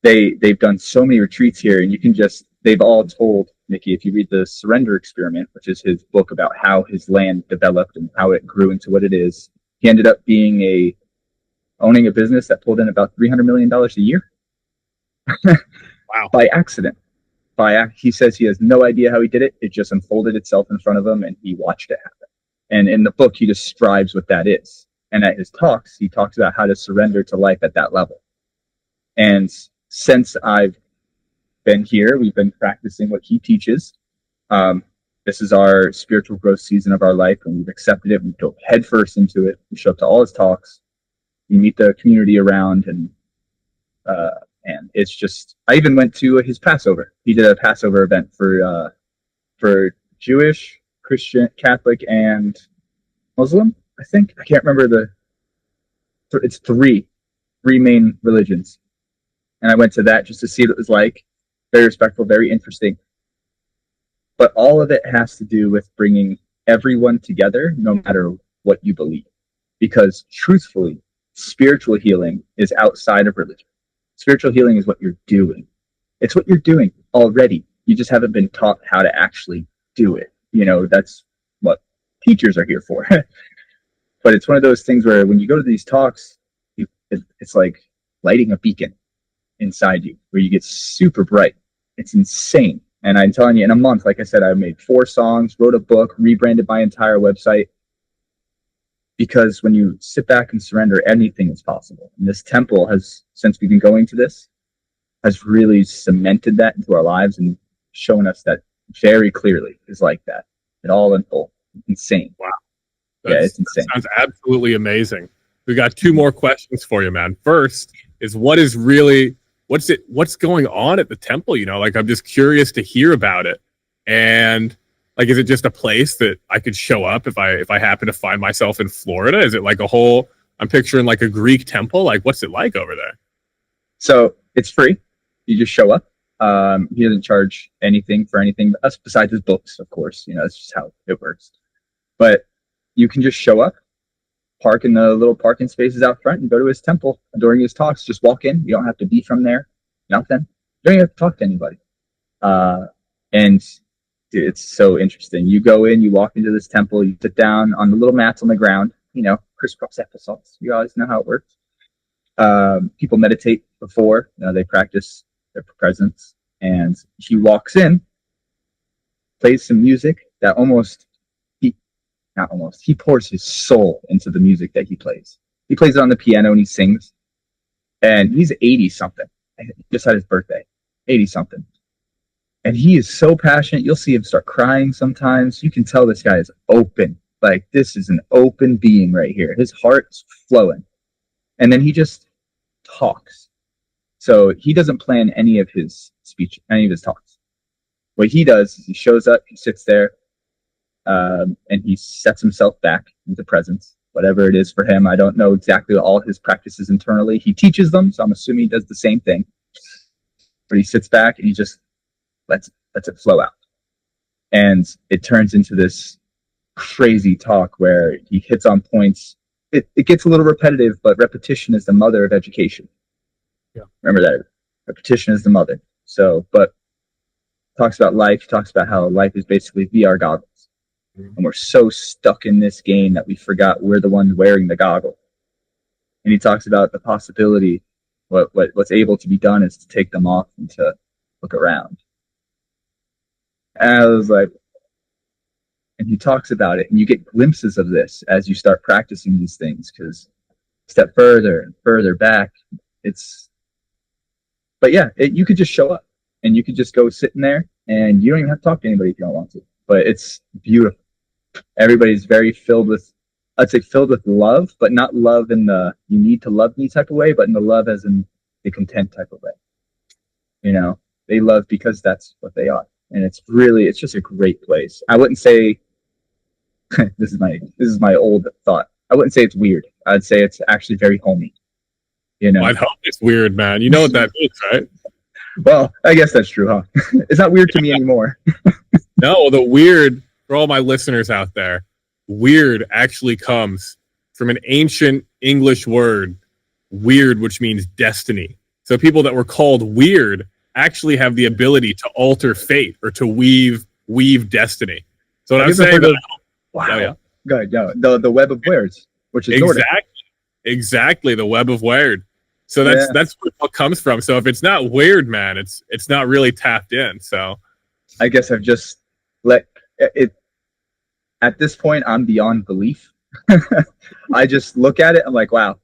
They've done so many retreats here, and you can just, they've all told, Nikki, if you read the Surrender Experiment, which is his book about how his land developed and how it grew into what it is, he ended up owning a business that pulled in about $300 million a year. Wow. By accident. He says he has no idea how he did it. It just unfolded itself in front of him, and he watched it happen. And in the book, he describes what that is. And at his talks, he talks about how to surrender to life at that level. And since I've been here, we've been practicing what he teaches. This is our spiritual growth season of our life, and we've accepted it. We go headfirst into it. We show up to all his talks. We meet the community around, and it's just, I even went to his Passover. He did a Passover event for Jewish, Christian, Catholic, and Muslim, I think. I can't remember it's three main religions. And I went to that just to see what it was like. Very respectful, very interesting. But all of it has to do with bringing everyone together, no matter what you believe. Because truthfully, spiritual healing is outside of religion. Spiritual healing is what you're doing. It's what you're doing already. You just haven't been taught how to actually do it. That's what teachers are here for. But it's one of those things where when you go to these talks, it's like lighting a beacon inside you where you get super bright. It's insane. And I'm telling you, in a month, like I said, I made 4 songs, wrote a book, rebranded my entire website. Because when you sit back and surrender, anything is possible. And this temple has, since we've been going to this, has really cemented that into our lives and shown us that very clearly is like that. It all unfolds. It's insane. Wow. It's insane. That sounds absolutely amazing. We got 2 more questions for you, man. First is what's going on at the temple? Like, I'm just curious to hear about it. And like, is it just a place that I could show up if I happen to find myself in Florida? Is it like I'm picturing like a Greek temple. Like, what's it like over there? So it's free. You just show up. He doesn't charge anything for anything besides his books, of course. That's just how it works. But you can just show up, park in the little parking spaces out front, and go to his temple during his talks. Just walk in. You don't have to be from there. Nothing. You don't even have to talk to anybody. And dude, it's so interesting. You go in, you walk into this temple, you sit down on the little mats on the ground, crisscross applesauce. You guys know how it works. People meditate before, they practice their presence. And he walks in, plays some music that he pours his soul into the music that he plays. He plays it on the piano and he sings. And he's 80 something. He just had his birthday. 80 something. And he is so passionate. You'll see him start crying sometimes. You can tell this guy is open. Like, this is an open being right here. His heart is flowing. And then he just talks. So he doesn't plan any of his speech, any of his talks. What he does is he shows up, he sits there, and he sets himself back into presence, whatever it is for him. I don't know exactly all his practices internally. He teaches them, so I'm assuming he does the same thing. But he sits back and he just lets it flow out. And it turns into this crazy talk where he hits on points. It gets a little repetitive, but repetition is the mother of education. Yeah. Remember that. Repetition is the mother. So, but talks about life, talks about how life is basically VR goggles. Mm-hmm. And we're so stuck in this game that we forgot we're the ones wearing the goggle. And he talks about the possibility, what's able to be done is to take them off and to look around. And I was like, and he talks about it, and you get glimpses of this as you start practicing these things, because step further and further back, but yeah, you could just show up and you could just go sitting there and you don't even have to talk to anybody if you don't want to, but it's beautiful. Everybody's very filled with love, but not love in the you need to love me type of way, but in the love as in the content type of way. They love because that's what they are. And it's just a great place. I wouldn't say this is my old thought. I wouldn't say it's weird. I'd say it's actually very homey. You know. Well, I'd hope it's weird, man. You know what that means, right? Well, I guess that's true, huh? It's not weird to me anymore. No, the weird, for all my listeners out there, weird actually comes from an ancient English word, weird, which means destiny. So people that were called weird actually have the ability to alter fate or to weave destiny. So what I'm saying, wow. Oh, yeah. Good, yeah. The web of words, which is exactly the web of weird. So that's where it comes from. So if it's not weird, man, it's not really tapped in. So I guess I've just let it. At this point, I'm beyond belief. I just look at it. I'm like, wow,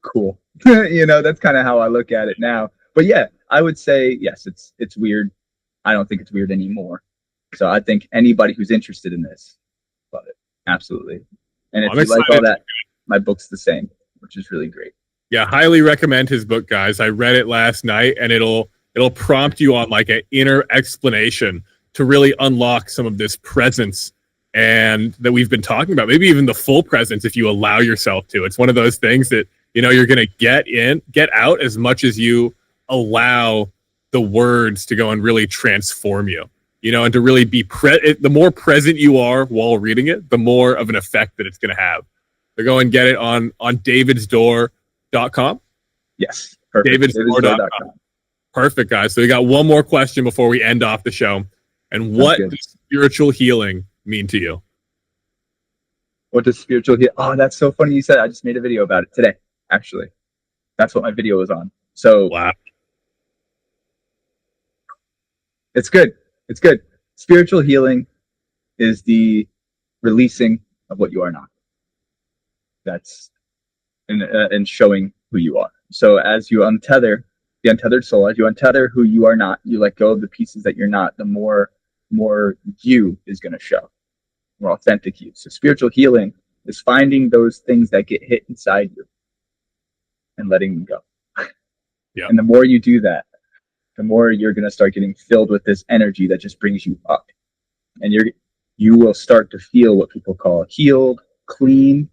cool. You know, that's kind of how I look at it now. But yeah, I would say yes, it's weird. I don't think it's weird anymore. So I think anybody who's interested in this, love it, absolutely. And if you like all that, my book's the same, which is really great. Yeah, highly recommend his book, guys. I read it last night, and it'll prompt you on like an inner explanation to really unlock some of this presence and that we've been talking about. Maybe even the full presence if you allow yourself to. It's one of those things that, you know, you're going to get out as much as you allow the words to go and really transform you. You know, and to really be the more present you are while reading it, the more of an effect that it's going to have. So go and get it on davidsdoor.com. Yes, perfect. davidsdoor.com. Perfect, guys. So we got one more question before we end off the show. And what does spiritual healing mean to you? What does spiritual healing? Oh, that's so funny you said. I just made a video about it today, actually. That's what my video was on. So wow. It's good. It's good. Spiritual healing is the releasing of what you are not. That's and showing who you are. So as you untether the untethered soul, as you untether who you are not, you let go of the pieces that you're not, the more you is going to show, more authentic you. So spiritual healing is finding those things that get hit inside you and letting them go. Yeah. And the more you do that, the more you're going to start getting filled with this energy that just brings you up. And you will start to feel what people call healed, clean.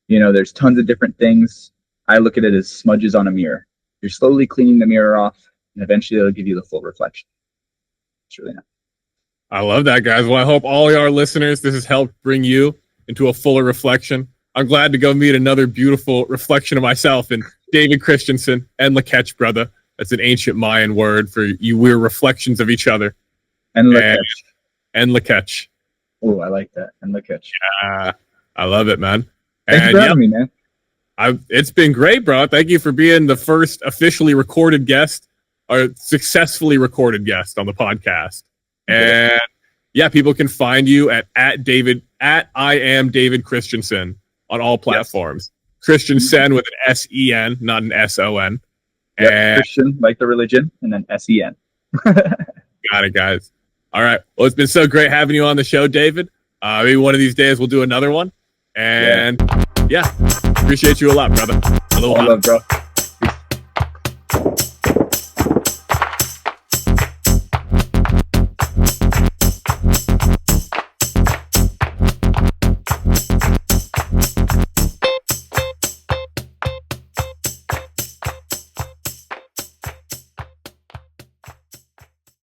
You know, there's tons of different things. I look at it as smudges on a mirror. You're slowly cleaning the mirror off, and eventually it'll give you the full reflection. It's really nice. I love that, guys. Well, I hope all our listeners, this has helped bring you into a fuller reflection. I'm glad to go meet another beautiful reflection of myself in David Christiansen and Lakech, brother. That's an ancient Mayan word for you. We're reflections of each other. And Lakech. And Lakech. Oh, I like that. And Lakech. Yeah, I love it, man. Thanks for having me, man. It's been great, bro. Thank you for being the first officially recorded guest or successfully recorded guest on the podcast. And yeah, people can find you at I am David Christiansen on all platforms. Yes. Christiansen with an S-E-N, not an S-O-N. Yep, and Christian, like the religion, and then S-E-N. Got it, guys. All right. Well, it's been so great having you on the show, David. Maybe one of these days we'll do another one. And yeah appreciate you a lot, brother. All love, bro.